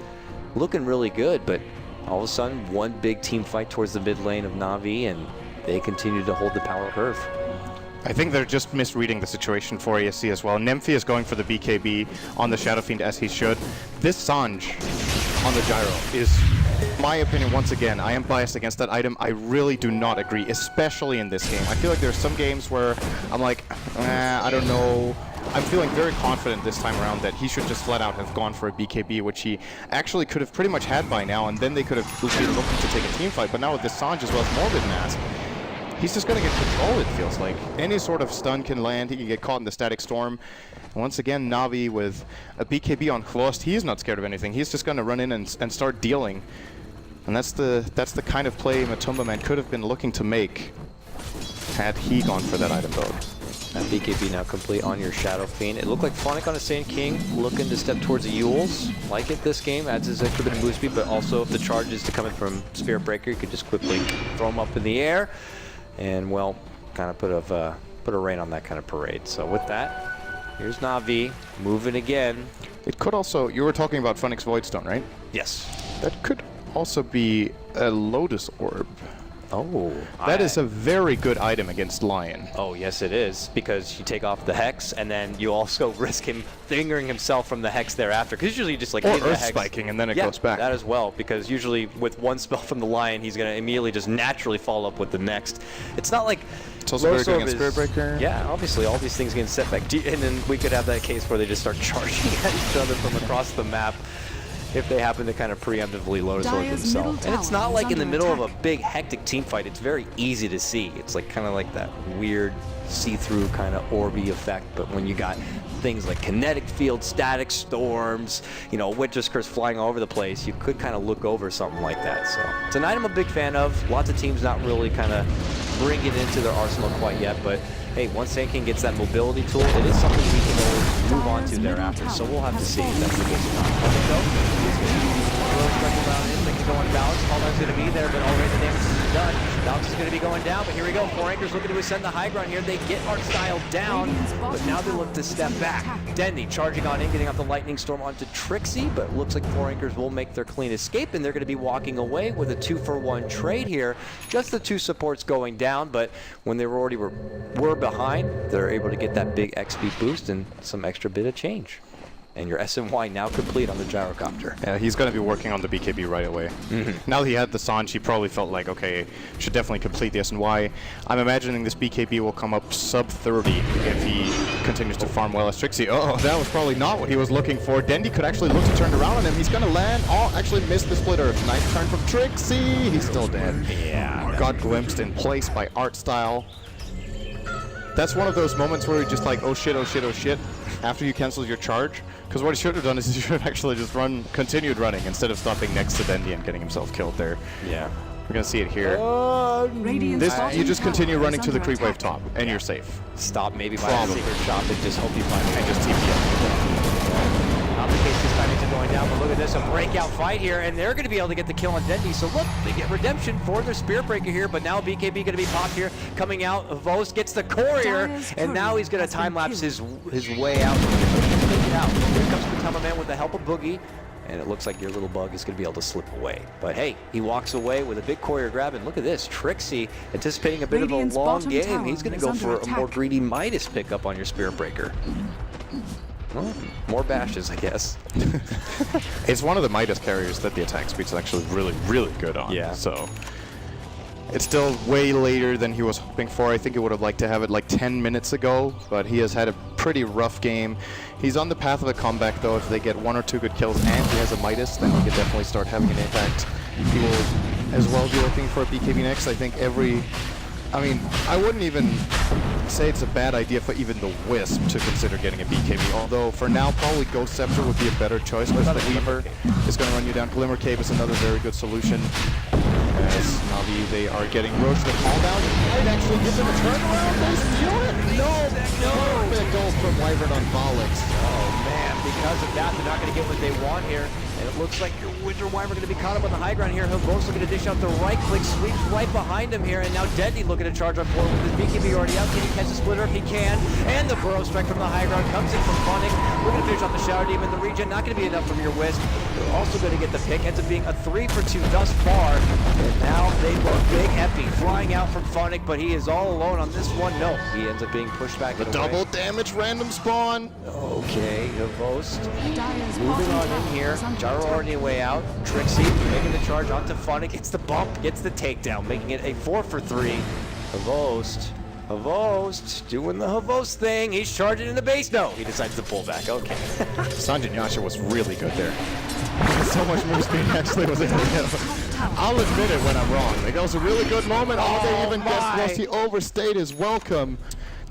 looking really good, but all of a sudden, one big team fight towards the mid lane of Na'Vi, and they continue to hold the power curve. I think they're just misreading the situation for ASC as well. Nemphy is going for the BKB on the Shadow Fiend as he should. This Sanj on the Gyro is, my opinion, once again, I am biased against that item. I really do not agree, especially in this game. I feel like there's some games where I'm like, I don't know. I'm feeling very confident this time around that he should just flat out have gone for a BKB, which he actually could have pretty much had by now, and then they could have been looking to take a team fight. But now with this Sanj as well as Morbid Mask, he's just going to get control, it feels like. Any sort of stun can land. He can get caught in the Static Storm. And once again, Na'Vi with a BKB on Klost, he's not scared of anything. He's just going to run in and start dealing. And that's the kind of play Matumba Man could have been looking to make had he gone for that item though. That BKB now complete on your Shadow Fiend. It looked like Phonic on a Sand King looking to step towards the Euls. Like it this game, adds his extra bit of boost speed, but also if the charge is to come in from Spirit Breaker, you could just quickly throw him up in the air and, well, kind of put a rein on that kind of parade. So with that, here's Na'Vi moving again. It could also, you were talking about Phoenix Voidstone, right? Yes. That could also be a Lotus Orb. Oh. That is a very good item against Lion. Oh, yes, it is, because you take off the Hex, and then you also risk him fingering himself from the Hex thereafter, because usually you just like Or hit the Earth Hex. Spiking, and then it Yeah, goes back. that as well, because usually with one spell from the Lion, he's going to immediately just naturally follow up with the next. It's not like... It's also very Lotus good Orb against is- Spirit Breaker. Yeah, obviously, all these things get set back. And then we could have that case where they just start charging at each other from across the map if they happen to kind of preemptively Lotus Orb Dire's themselves. middle And it's tower not is like in the under middle of a attack. big hectic team fight. It's very easy to see. It's like kind of like that weird see-through kind of orby effect. But when you got things like kinetic field, static storms, you know, Witcher's Curse flying all over the place, you could kind of look over something like that. So it's an item I'm a big fan of. Lots of teams not really kind of bringing it into their arsenal quite yet, but hey, once Sand King gets that mobility tool, it is something we can always move on to thereafter. So we'll have to see if that's the case or not. Around in, things going balance. Halldown's going to be there, but already the damage is done. Balance is going to be going down, but here we go. 4 Anchors looking to ascend the high ground here. They get Art Style down, but now they look to step back. Dendi charging on in, getting off the Lightning Storm onto Trixie, but looks like 4 Anchors will make their clean escape, and they're going to be walking away with a 2-for-1 trade here. Just the 2 supports going down, but when they were behind, they're able to get that big XP boost and some extra bit of change. And your SNY now complete on the Gyrocopter. Yeah, he's going to be working on the BKB right away. Now that he had the Sanj, he probably felt like, okay, should definitely complete the SNY. I'm imagining this BKB will come up sub 30 if he continues to farm well as Trixie. Oh, that was probably not what he was looking for. Dendi could actually look to turn around on him. He's going to land. Oh, actually missed the splitter. Nice turn from Trixie. He's still dead. Yeah. Got glimpsed in place by Art Style. That's one of those moments where you're just like, oh shit, oh shit, oh shit, after you cancel your charge. Because what he should have done is he should have actually just continued running instead of stopping next to Dendi and getting himself killed there. Yeah. We're going to see it here. Radiant's bottom You just tower continue is running to the under creep wave attack. top, and you're safe. Stop maybe by the Probably. secret shop and just hope you find it. And just TP Not the case this time, it's going down, but look at this, a breakout fight here, and they're going to be able to get the kill on Dendi. So look, they get redemption for their Spirit Breaker here, but now BKB going to be popped here. Coming out, Vos gets the courier, Dire's and now courier he's going has to been time-lapse killed. his way out. Take it out. Here comes the Tama Man with the help of Boogie, and it looks like your little bug is going to be able to slip away. But hey, he walks away with a big courier grab, and look at this, Trixie anticipating a bit Radiant's of a long bottom game. tower He's going to is go under for a attack. more greedy Midas pickup on your Spirit Breaker. Well, more bashes, I guess. It's one of the Midas carriers that the attack speed's actually really, really good on. Yeah. So it's still way later than he was hoping for. I think he would have liked to have it like 10 minutes ago, but he has had a pretty rough game. He's on the path of a comeback though. If they get 1 or 2 good kills and he has a Midas, then he could definitely start having an impact. He will as well be looking for a BKB next. I think every I mean, I wouldn't even say it's a bad idea for even the Wisp to consider getting a BKB, although for now probably Ghost Scepter would be a better choice because the Weaver is going to run you down. Glimmer Cave is another very good solution. As Na'Vi, they are getting roached and call down. Might actually give them a turnaround. They steal it. No. Perfect goal from Wyvern on Volix. Oh man, because of that, they're not going to get what they want here. And it looks like your Winter Wyvern going to be caught up on the high ground here. Havo's looking to dish out the right click, sweeps right behind him here, and now Deadly looking to charge on forward with his BKB already out. Can he catch the splitter if he can? And the Burrow Strike from the high ground comes in from Funnick. We're going to finish off the Shadow Demon. The regen not going to be enough from your Wisp. They're also going to get the pick. Ends up being a 3 for 2 thus far. And now they look big Epi flying out from Funnick, but he is all alone on this one. No, he ends up being pushed back. The double damage random spawn. Okay, Havost Dire's moving bottom on tower in here. is under Gyro attack. already way out. Trixie making the charge onto Funnick. Gets the bump, gets the takedown, making it a 4 for 3. Havost doing the Havost thing. He's charging in the base. No, he decides to pull back. Okay. Sanjin Yasha was really good there. So much move speed actually was able to get him. I'll admit it when I'm wrong. Like, that was a really good moment. All they even guessed was he overstayed his welcome.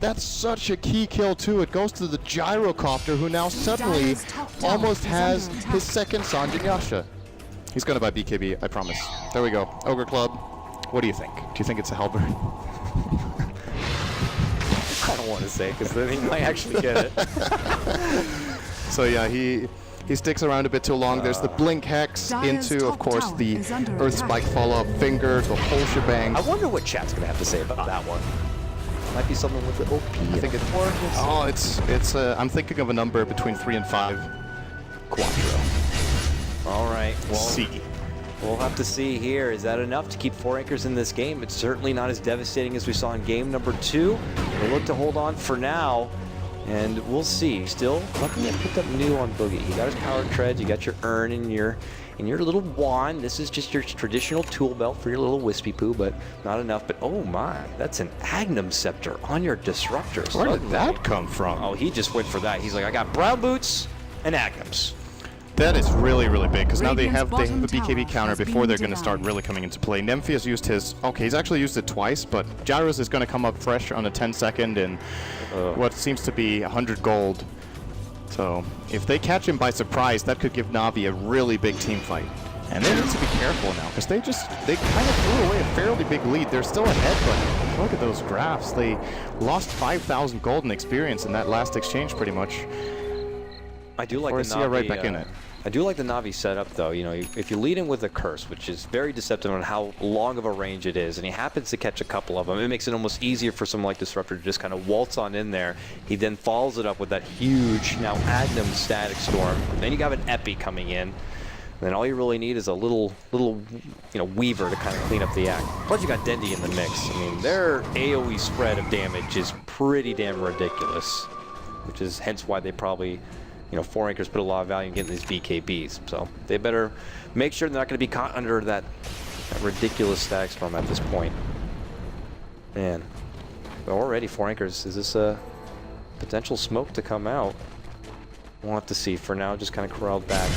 That's such a key kill too. It goes to the Gyrocopter, who now suddenly almost has his second Sanjin Yasha. He's gonna buy BKB, I promise. There we go. Ogre Club. What do you think? Do you think it's a halberd? I don't want to say because then he might actually get it. So yeah, he sticks around a bit too long. There's the Blink Hex Dire's into, of top course, tower the is under Earth attack. Spike follow-up finger, the whole shebang. I wonder what chat's going to have to say about that one. Might be someone with the OP. I think it's I'm thinking of a number between 3 and 5. Quattro. All right. Well, C. we'll have to see here. Is that enough to keep 4 anchors in this game? It's certainly not as devastating as we saw in game number 2. We'll look to hold on for now, and we'll see. Still, nothing yet picked up new on Boogie. You got his power treads, you got your urn in your little wand. This is just your traditional tool belt for your little wispy poo, but not enough. But oh my, that's an Agnum Scepter on your disruptors. Where did that come from? Oh, he just went for that. He's like, I got brown boots and Agnums. That is really, really big, because now they have Radiant's the bottom BKB tower counter has before been they're going to start denied. really coming into play. Nemphia's used his... Okay, he's actually used it twice, but Gyros is going to come up fresh on a 10-second and what seems to be 100 gold. So, if they catch him by surprise, that could give Na'Vi a really big team fight. And they need to be careful now, because they kind of threw away a fairly big lead. They're still ahead, but look at those graphs. They lost 5,000 gold in experience in that last exchange, pretty much. I do like Or the is Sia Na'Vi, right back in it? I do like the Na'Vi setup, though. You know, if you lead him with a curse, which is very deceptive on how long of a range it is, and he happens to catch a couple of them, it makes it almost easier for someone like Disruptor to just kind of waltz on in there. He then follows it up with that huge, now Agnum Static Storm. Then you got an Epi coming in. Then all you really need is a little, Weaver to kind of clean up the act. Plus you got Dendi in the mix. I mean, their AoE spread of damage is pretty damn ridiculous, which is hence why they probably, 4 anchors put a lot of value in getting these BKBs. So they better make sure they're not going to be caught under that ridiculous static storm at this point. Man, already 4 anchors. Is this a potential smoke to come out? We'll have to see. For now, just kind of corralled back.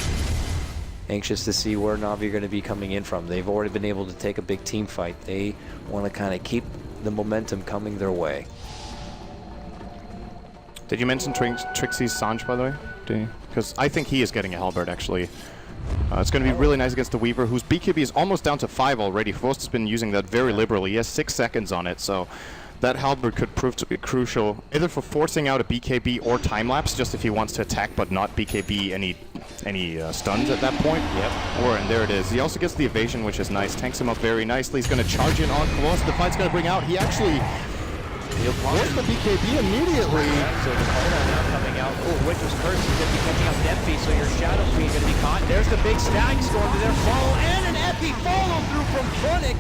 Anxious to see where Na'Vi are going to be coming in from. They've already been able to take a big team fight. They want to kind of keep the momentum coming their way. Did you mention Trixie's Sanj, by the way? Because I think he is getting a halberd, actually. It's going to be really nice against the Weaver, whose BKB is almost down to 5 already. Faust has been using that very liberally. He has 6 seconds on it, so that halberd could prove to be crucial, either for forcing out a BKB or time-lapse, just if he wants to attack but not BKB any stuns at that point. Yep. And there it is. He also gets the evasion, which is nice. Tanks him up very nicely. He's going to charge in on Colossus. The fight's going to bring out. He actually forced the BKB immediately. So the Coda now coming out. Oh, Winter's Curse is going to be catching up Nemphi, so your Shadow Queen is going to be caught. There's the big Static Storm to their follow, and an Epi follow through from Funnick.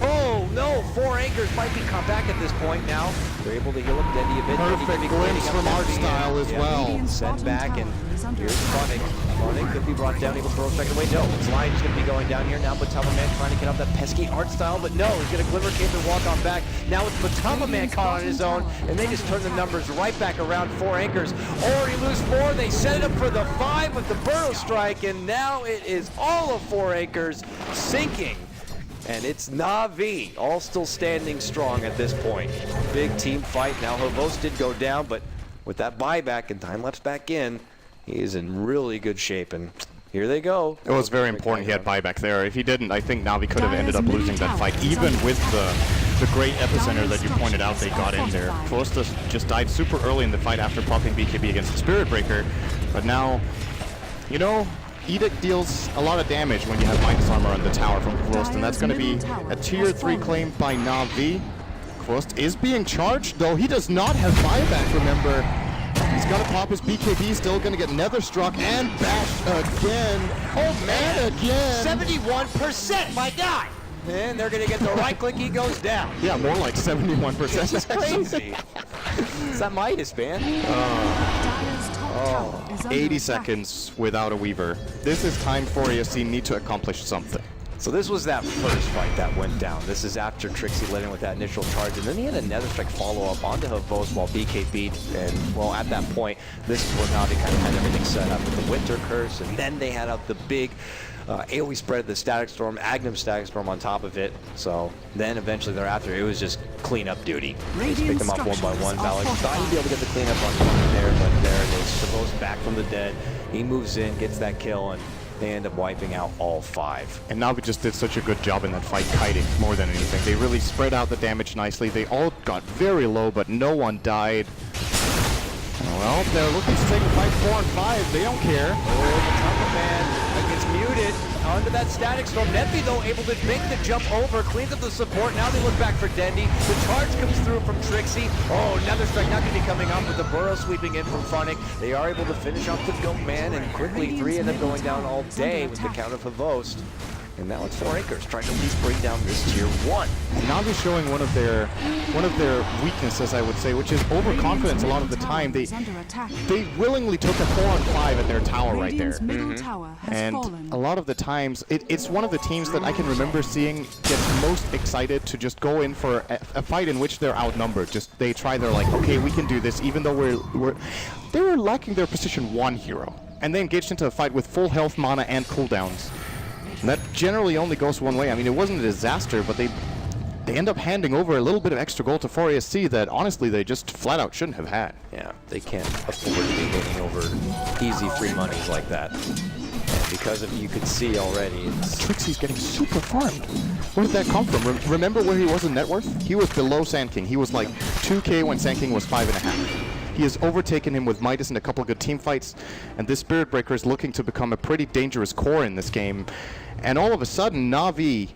Oh no, 4 anchors might be caught back at this point now. They're able to heal up Dendi a bit. Perfect glimpse from art style as well. Send back, and here's Funnick. Funnick could be brought down. He will throw strike away. No, his line is going to be going down here now. Matama Man trying to get off that pesky art style, but no, he's going to Glimmer Cave and walk on back. Now it's Matama Man caught on his own, and they just turn the numbers right back around. 4 anchors. Already lose 4. They set it up for the 5 with the Burrow Strike, and now it is all of 4 anchors sinking And it's Na'Vi, all still standing strong at this point. Big team fight. Now Havos did go down, but with that buyback and time lapse back in, he is in really good shape. And here they go. It was very important he had buyback there. If he didn't, I think Na'Vi could have ended up losing that fight, even with the great epicenter that you pointed out they got in there. Closta just died super early in the fight after popping BKB against the Spirit Breaker, but now, you know, Edict deals a lot of damage when you have Minus Armor on the tower from Quost, and that's going to be a tier 3 claim by Na'Vi. Quost is being charged, though he does not have buyback, remember. He's got to pop his BKB, still going to get Nether Struck and bashed again. Oh man, again! 71%, my guy! And they're going to get the right click, he goes down. Yeah, more like 71%. This is crazy. It's that Midas, man. 80 seconds without a Weaver. This is time for ESC need to accomplish something. So this was that first fight that went down. This is after Trixie led in with that initial charge, and then he had a Nether Strike follow-up onto Havos while BK beat, and well, at that point, this is where Na'Vi kind of had everything set up with the Winter Curse, and then they had up the big AoE spread, the Static Storm, Agnum Static Storm on top of it. So then eventually thereafter, it was just cleanup duty. Just pick them up one by one. Valak thought he'd be able to get the cleanup on there, but there it is. Havos back from the dead. He moves in, gets that kill, and they end up wiping out all 5. And Na'Vi just did such a good job in that fight kiting more than anything. They really spread out the damage nicely. They all got very low, but no one died. Well, they're looking to take a fight 4 and 5. They don't care. Oh, the Tunnel Man gets muted onto that Static Storm. Netby, though, able to make the jump over, cleans up the support. Now they look back for Dendy. The charge comes through from Trixie. Oh, Nether Strike not going to be coming up with the Burrow sweeping in from Funnick. They are able to finish off the Goat Man, and quickly 3 end up going down all day with the count of Havost. And now it's 4 Acres trying to at least bring down this tier 1. Na'Vi showing one of their weaknesses, I would say, which is overconfidence a lot of the time. They willingly took a 4 on 5 at their tower right there. And a lot of the times, it's one of the teams that I can remember seeing get most excited to just go in for a fight in which they're outnumbered. Just they try, they're like, okay, we can do this, even though they were lacking their position 1 hero. And they engaged into a fight with full health, mana, and cooldowns. And that generally only goes one way. I mean, it wasn't a disaster, but they end up handing over a little bit of extra gold to 4ASC that honestly they just flat out shouldn't have had. Yeah, they can't afford to be handing over easy free monies like that. And because of you could see already, Trixie's getting super farmed. Where did that come from? Remember where he was in net worth? He was below Sand King. He was like 2k when Sand King was 5.5. He has overtaken him with Midas in a couple of good team fights, and this Spirit Breaker is looking to become a pretty dangerous core in this game. And all of a sudden, Na'Vi,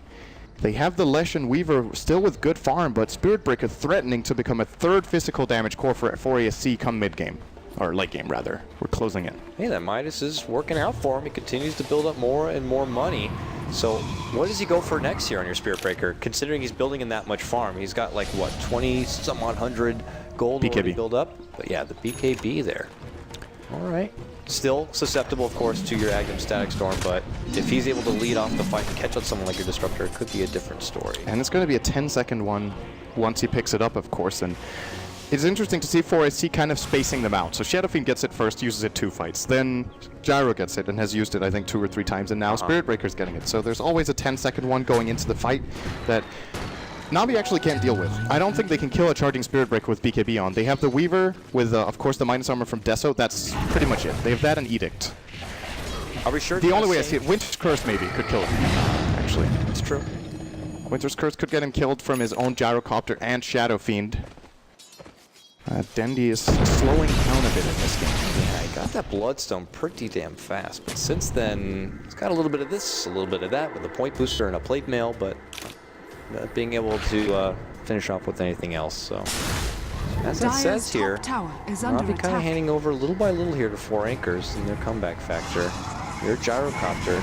they have the Lesh and Weaver still with good farm, but Spirit Breaker threatening to become a 3rd physical damage core for ASC come mid-game. Or late game, rather. We're closing in. Hey, that Midas is working out for him. He continues to build up more and more money. So what does he go for next year on your Spirit Breaker, considering he's building in that much farm? He's got like, what, 20-some-odd hundred gold already build up? But yeah, the BKB there. All right. Still susceptible, of course, to your Agnum Static Storm, but if he's able to lead off the fight and catch out someone like your Disruptor, it could be a different story. And it's going to be a 10-second one once he picks it up, of course. And it's interesting to see 4SC kind of spacing them out. So Shadow Fiend gets it first, uses it 2 fights. Then Gyro gets it and has used it, I think, 2 or 3 times. And now Spirit Breaker's getting it. So there's always a 10-second one going into the fight that Na'Vi actually can't deal with. I don't think they can kill a charging Spirit Breaker with BKB on. They have the Weaver with, of course, the Minus Armor from Deso. That's pretty much it. They have that and Edict. Are we sure? The only way I see it, Winter's Curse maybe could kill him, actually. It's true. Winter's Curse could get him killed from his own Gyrocopter and Shadow Fiend. Dendy is slowing down a bit in this game. Yeah, he got that Bloodstone pretty damn fast, but since then, he's got a little bit of this, a little bit of that with a point booster and a plate mail, but not being able to finish off with anything else. So, as it says here, Na'Vi kind of handing over little by little here to 4 Anchors in their comeback factor. Your Gyrocopter.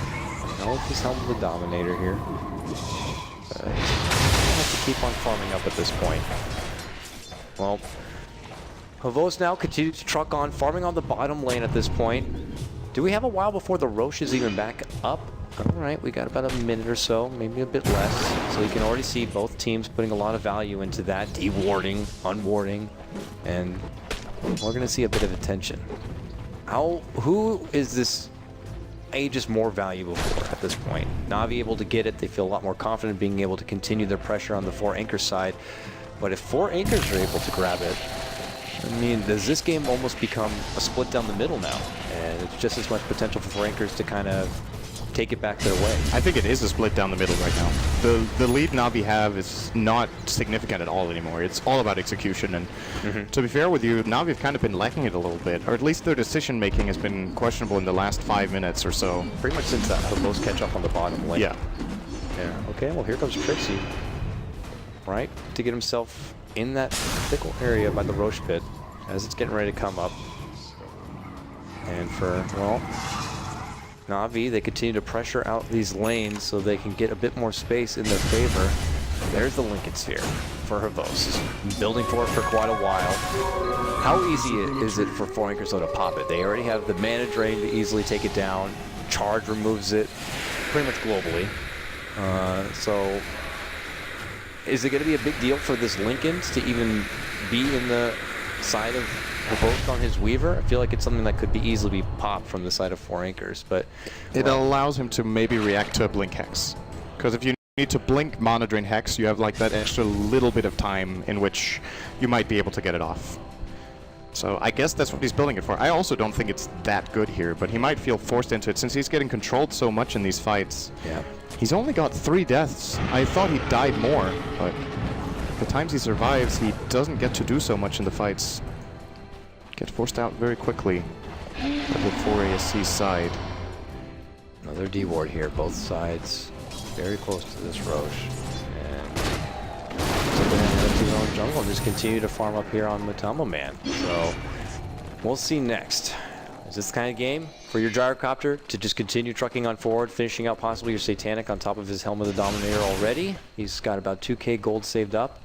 Now with his helm of the Dominator here. He's going to have to keep on farming up at this point. Well, Havos now continues to truck on, farming on the bottom lane at this point. Do we have a while before the Roche is even back up? All right, we got about a minute or so, maybe a bit less. So you can already see both teams putting a lot of value into that, dewarding, unwarding, and we're going to see a bit of attention. Who is this just more valuable at this point. Na'Vi able to get it, they feel a lot more confident being able to continue their pressure on the 4 Anchor side. But if 4 Anchors are able to grab it, I mean, does this game almost become a split down the middle now? And it's just as much potential for 4 Anchors to kind of take it back their way. I think it is a split down the middle right now. The lead Na'Vi have is not significant at all anymore. It's all about execution, and to be fair with you, Na'Vi have kind of been lacking it a little bit, or at least their decision making has been questionable in the last 5 minutes or so. Pretty much since that Hobos catch up on the bottom lane. Yeah. Okay, well here comes Trixie. Right, to get himself in that fickle area by the Roche pit as it's getting ready to come up. And for, well, Na'Vi, they continue to pressure out these lanes so they can get a bit more space in their favor. There's the Lincoln Sphere for Hobos. Building for it for quite a while. How easy is it for 4 Anchors though to pop it? They already have the mana drain to easily take it down. Charge removes it pretty much globally. So is it going to be a big deal for this Lincolns to even be in the side of Hobos on his Weaver? I feel like it's something that could be easily be popped from the side of 4 Anchors, but it allows him to maybe react to a blink hex. Because if you need to blink mana drain hex, you have like that extra little bit of time in which you might be able to get it off. So I guess that's what he's building it for. I also don't think it's that good here, but he might feel forced into it since he's getting controlled so much in these fights. Yeah. He's only got 3 deaths. I thought he died more, but the times he survives, he doesn't get to do so much in the fights. Get forced out very quickly from the 4 ASC side. Another D ward here, both sides very close to this Roche. And so they're going to head up to their own jungle and just continue to farm up here on Matama Man. So we'll see next. Is this the kind of game for your Gyrocopter to just continue trucking on forward, finishing out possibly your Satanic on top of his Helm of the Dominator already? He's got about 2k gold saved up.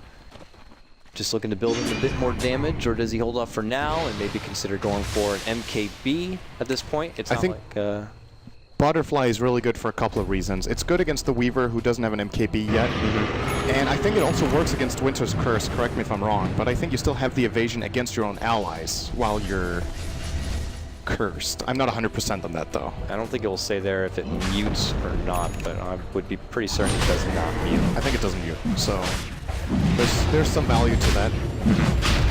Just looking to build in a bit more damage, or does he hold off for now and maybe consider going for an MKB at this point? It's not like Butterfly is really good for a couple of reasons. It's good against the Weaver, who doesn't have an MKB yet. And I think it also works against Winter's Curse, correct me if I'm wrong, but I think you still have the evasion against your own allies while you're cursed. I'm not 100% on that, though. I don't think it will say there if it mutes or not, but I would be pretty certain it does not mute. I think it doesn't mute, so there's some value to that.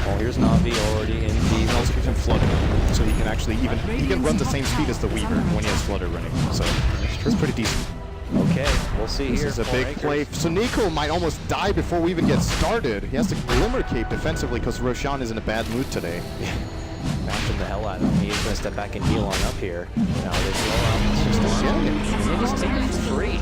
Well, here's Na'Vi already in the... It also gives him Flutter, so he can actually he can run the same speed as the Weaver when he has Flutter running, so it's pretty decent. Okay, we'll see here. This is a big play. So Nico might almost die before we even get started. He has to Glimmer Cape defensively because Roshan is in a bad mood today. Bashing the hell out of him. He is going to step back and heal on up here. Now they blow out. It's just a just take it for free.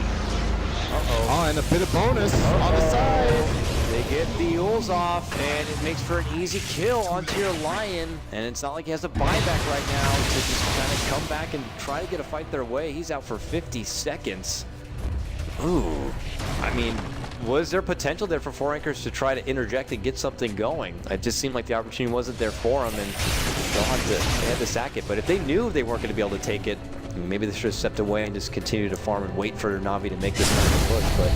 Oh, and a bit of bonus on the side. They get the Euls off, and it makes for an easy kill onto your Lion. And it's not like he has a buyback right now to just kind of come back and try to get a fight their way. He's out for 50 seconds. Ooh. I mean, was there potential there for 4 Anchors to try to interject and get something going? It just seemed like the opportunity wasn't there for them, and they had to sack it. But if they knew they weren't going to be able to take it, maybe they should have stepped away and just continued to farm and wait for Na'Vi to make this kind of push. But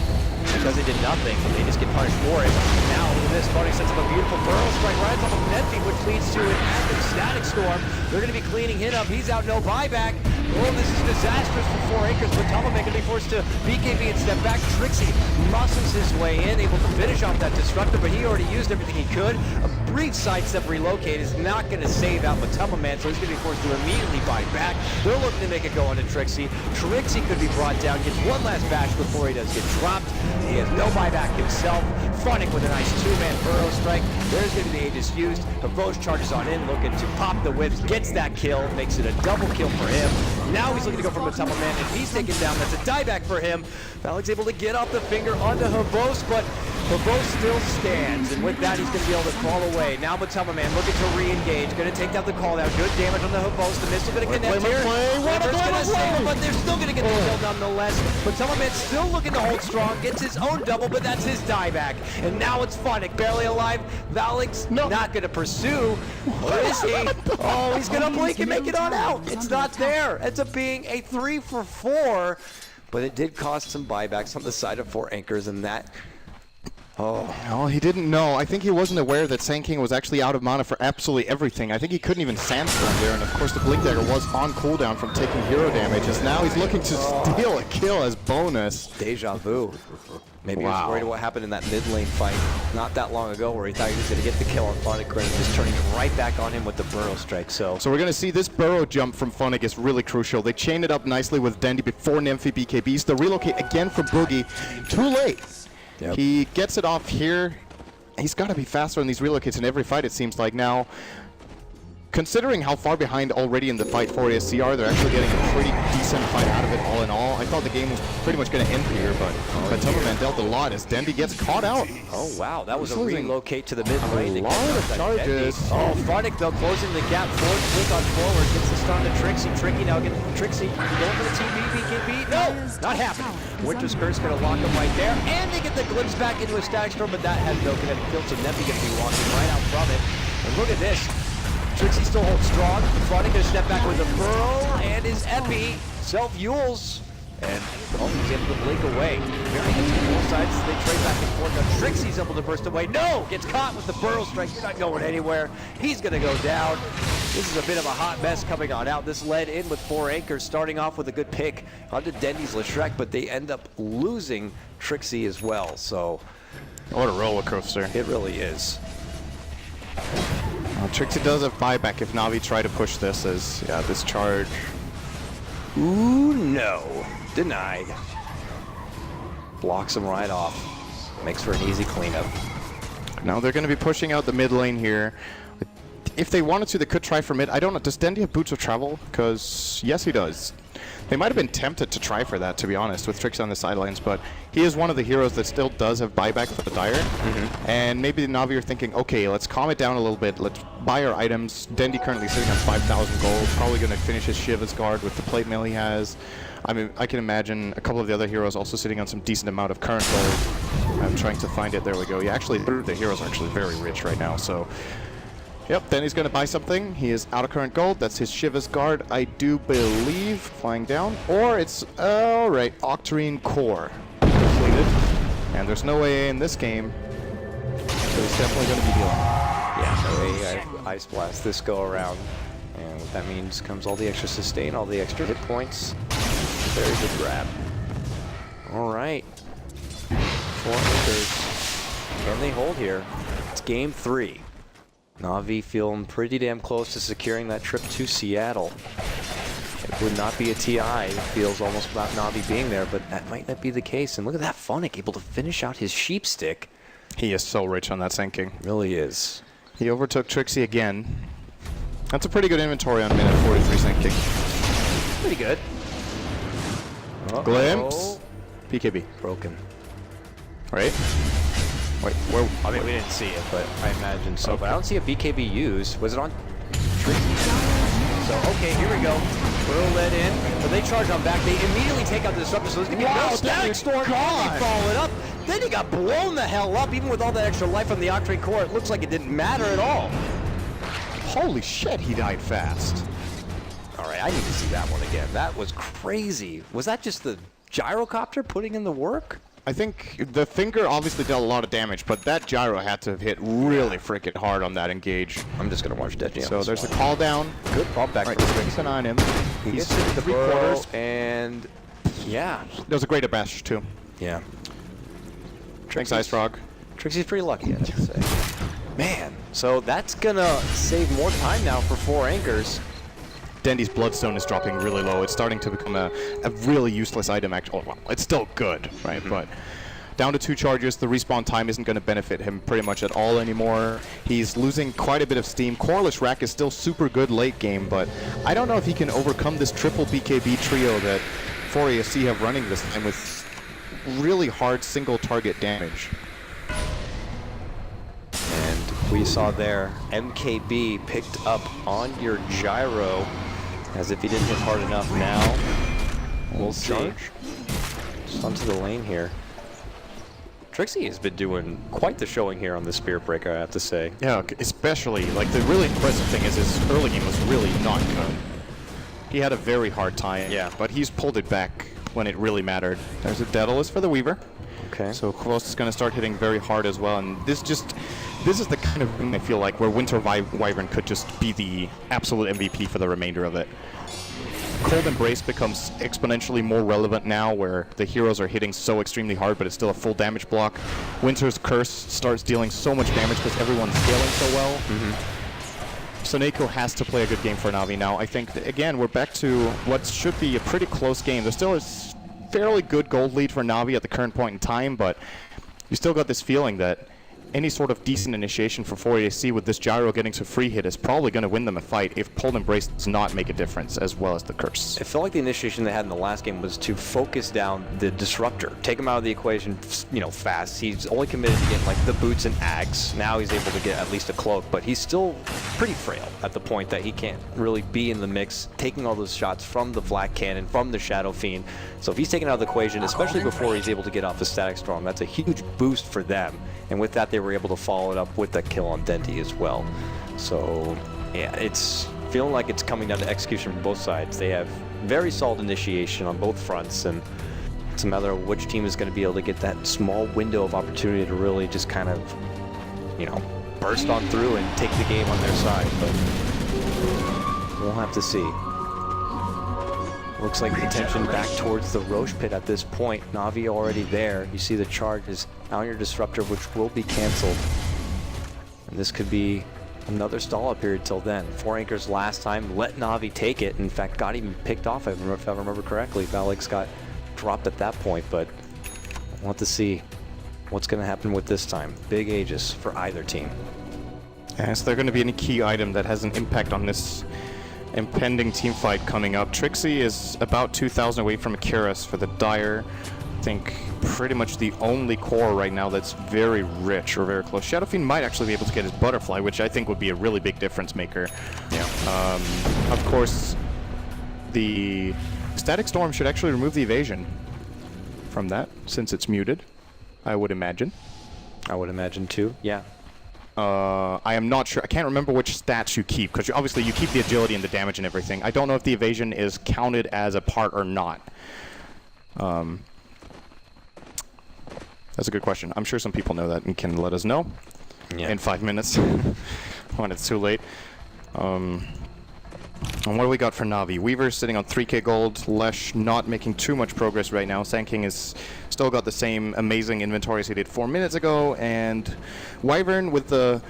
because they did nothing, they just get punished for it. Now, with this, Bunny sets up a beautiful Burrow Strike right on top of Netfeed, which leads to an active Static Storm. They're going to be cleaning him up. He's out, no buyback. Oh, this is disastrous for 4 Anchors, but Matama going to be forced to BKB and step back. Trixie muscles his way in, able to finish off that Disruptor, but he already used everything he could. A brief sidestep relocate is not going to save out Matama Man, so he's going to be forced to immediately buy back. They're looking to make it go onto Trixie. Trixie could be brought down, gets one last bash before he does get dropped. He has no buyback himself. Funnick with a nice 2-man Burrow Strike. There's going to be the Aegis used. Havosh charges on in, looking to pop the whips, gets that kill, makes it a double kill for him. Now he's looking to go for Matama Man, and he's taken down. That's a dieback for him. Valak's able to get off the finger onto Hobos, but Hobos still stands, and with that, he's going to be able to crawl away. Now Matama Man looking to re-engage, going to take down the call now. Good damage on the Hobos. The missile going to connect here. Clever's going to save him, but they're still going to get the kill nonetheless. Matama Man still looking to hold strong, gets his own double, but that's his dieback. And now it's Funnick, barely alive. Valak's not going to pursue. Or is he? Oh, he's going to blink and make it on out. It's not there. Ends up being a 3 for 4, but it did cost some buybacks on the side of 4 Anchors, and that Oh. Oh, he didn't know. I think he wasn't aware that Sand King was actually out of mana for absolutely everything. I think he couldn't even Sandstorm there, and of course the Blink Dagger was on cooldown from taking hero damage, as now he's looking to steal a kill as bonus. Deja vu. Maybe he was Wow. worried what happened in that mid lane fight not that long ago where he thought he was going to get the kill on Phonic and just turning it right back on him with the Burrow Strike. So we're going to see this burrow jump from Phonic is really crucial. They chain it up nicely with Dandy before Nymphy BKBs. The relocate again for Boogie. Too late. Yep. He gets it off here. He's got to be faster in these relocates in every fight, it seems like. Now, considering how far behind already in the fight for ASCR, they're actually getting a pretty decent fight out of it all in all. I thought the game was pretty much going to end here, but Tumberman dealt a lot as Dendy gets caught out. oh wow, that was He's a losing relocate to the mid lane. a lot of charges. Oh, Phonic though closing the gap forward, Blink on forward, gets the stun to Trixie. Tricky now getting Trixie going for the TP, BKB. No, not happening. Winter's Curse gonna lock him right there, and they get the glimpse back into a Stag Storm, but that has no kinetic field, so Neffy gonna be walking right out from it. And look at this. Trixie still holds strong. Phonic gonna step back with a Burrow and his Epi. Self-Yules. And he's able to blink away. Very good to both sides. They trade back and forth. Now Trixie's able to burst away. No! Gets caught with the Burrow Strike. You're not going anywhere. He's gonna go down. This is a bit of a hot mess coming on out. This led in with 4 anchors, starting off with a good pick onto Dendy's Leshreck, but they end up losing Trixie as well. So What a roller coaster. it really is. Trixie does have buyback if Na'Vi try to push this as, yeah, this charge. Ooh, no. Denied. Blocks him right off. Makes for an easy cleanup. Now they're going to be pushing out the mid lane here. If they wanted to, they could try for mid. I don't know. Does Dendy have Boots of Travel? Because, yes, he does. They might have been tempted to try for that, to be honest, with Trixie on the sidelines, but he is one of the heroes that still does have buyback for the Dire. And maybe the Na'Vi are thinking, okay, let's calm it down a little bit. Let's buy our items. Dendy currently sitting on 5,000 gold. Probably going to finish his Shiva's Guard with the plate mail he has. I mean, I can imagine a couple of the other heroes also sitting on some decent amount of current gold. I'm trying to find it. There we go. Yeah, actually, the heroes are actually very rich right now, so... Yep, then he's going to buy something. He is out of current gold. That's his Shiva's Guard, I do believe, flying down. Or it's, all right, Octarine Core completed. And there's no way in this game, so he's definitely going to be dealing. Yeah, so a Ice Blast this go around. And what that means comes all the extra sustain, all the extra hit points. Very good grab. All right. 4 anchors. Can they hold here? It's game 3. Na'Vi feeling pretty damn close to securing that trip to Seattle. It would not be a TI. It feels almost without Na'Vi being there, but that might not be the case. And look at that Phonic able to finish out his sheep stick. He is so rich on that Sand King. Really is. He overtook Trixie again. That's a pretty good inventory on minute 43 Sand King. Pretty good. Glimpse. PKB. Broken. Right? Wait, where? I mean, we didn't see it, but I imagine so. But I don't see a BKB used. Was it on Trixie? So, okay, here we go. Burrow led in, but they charge on back. They immediately take out the disruptor, so there's going to be no Static Storm. And they follow it up. Then he got blown the hell up, even with all that extra life from the Octarine Core. It looks like it didn't matter at all. Holy shit, he died fast. All right, I need to see that one again. That was crazy. Was that just the gyrocopter putting in the work? I think the finger obviously dealt a lot of damage, but that gyro had to have hit really freaking hard on that engage. I'm just going to watch Deji. So there's a call down. Good bump back. Right, keep an eye on him. He's He's into the 3/4. and yeah. There was a greater bash too. Yeah. Thanks, Ice Frog. Trixie's pretty lucky, I should say. Man, so that's gonna save more time now for 4 anchors. Dendy's Bloodstone is dropping really low. It's starting to become a really useless item, actually. Well, it's still good, right? But down to 2 charges, the respawn time isn't going to benefit him pretty much at all anymore. He's losing quite a bit of steam. Corliss Rack is still super good late game, but I don't know if he can overcome this triple BKB trio that 4ASC have running this time with really hard single target damage. And we saw there, MKB picked up on your gyro as if he didn't hit hard enough. Now, we'll see. Just onto the lane here. Trixie has been doing quite the showing here on the Spirit Breaker, I have to say. Yeah, especially, like, the really impressive thing is his early game was really not good. He had a very hard time, Yeah. but he's pulled it back when it really mattered. There's a Daedalus for the Weaver. Okay. So Kvothe is going to start hitting very hard as well, and this is the kind of thing I feel like where Winter Wyvern could just be the absolute MVP for the remainder of it. Cold Embrace becomes exponentially more relevant now, where the heroes are hitting so extremely hard, but it's still a full damage block. Winter's Curse starts dealing so much damage because everyone's scaling so well. So Neko has to play a good game for Na'Vi now. I think, again, we're back to what should be a pretty close game. There's still a fairly good gold lead for Na'Vi at the current point in time, but you still got this feeling that any sort of decent initiation for 4AC with this Gyro getting to free hit is probably going to win them a fight if Cold Embrace does not make a difference, as well as the Curse. It felt like the initiation they had in the last game was to focus down the Disruptor, take him out of the equation, fast. He's only committed to getting like the boots and Ags. Now he's able to get at least a cloak, but he's still pretty frail at the point that he can't really be in the mix, taking all those shots from the Flak Cannon, from the Shadow Fiend. So if he's taken out of the equation, especially before he's able to get off the Static Storm, that's a huge boost for them. And with that, they were able to follow it up with that kill on Denti as well. So, yeah, it's feeling like it's coming down to execution from both sides. They have very solid initiation on both fronts, and it's a matter of which team is going to be able to get that small window of opportunity to really just kind of, burst on through and take the game on their side. But we'll have to see. Looks like the attention back towards the Roche pit at this point. Na'Vi already there. You see the charge is on your Disruptor, which will be canceled. And this could be another stall-up period till then. 4 Anchors last time let Na'Vi take it. In fact, got even picked off, if I remember correctly. Valix got dropped at that point, but we'll have to see what's going to happen with this time. Big Aegis for either team. Is there going to be any key item that has an impact on this impending team fight coming up? Trixie is about 2,000 away from Akiras for the Dire. I think pretty much the only core right now that's very rich or very close. Shadow Fiend might actually be able to get his Butterfly, which I think would be a really big difference maker. Yeah. Of course, the Static Storm should actually remove the evasion from that, since it's muted, I would imagine. I would imagine too, yeah. I am not sure. I can't remember which stats you keep, because obviously you keep the agility and the damage and everything. I don't know if the evasion is counted as a part or not. That's a good question. I'm sure some people know that and can let us know in 5 minutes when it's too late. And what do we got for Na'Vi? Weaver sitting on 3k gold. Lesh not making too much progress right now. Sand King is still got the same amazing inventory as he did 4 minutes ago. And Wyvern with the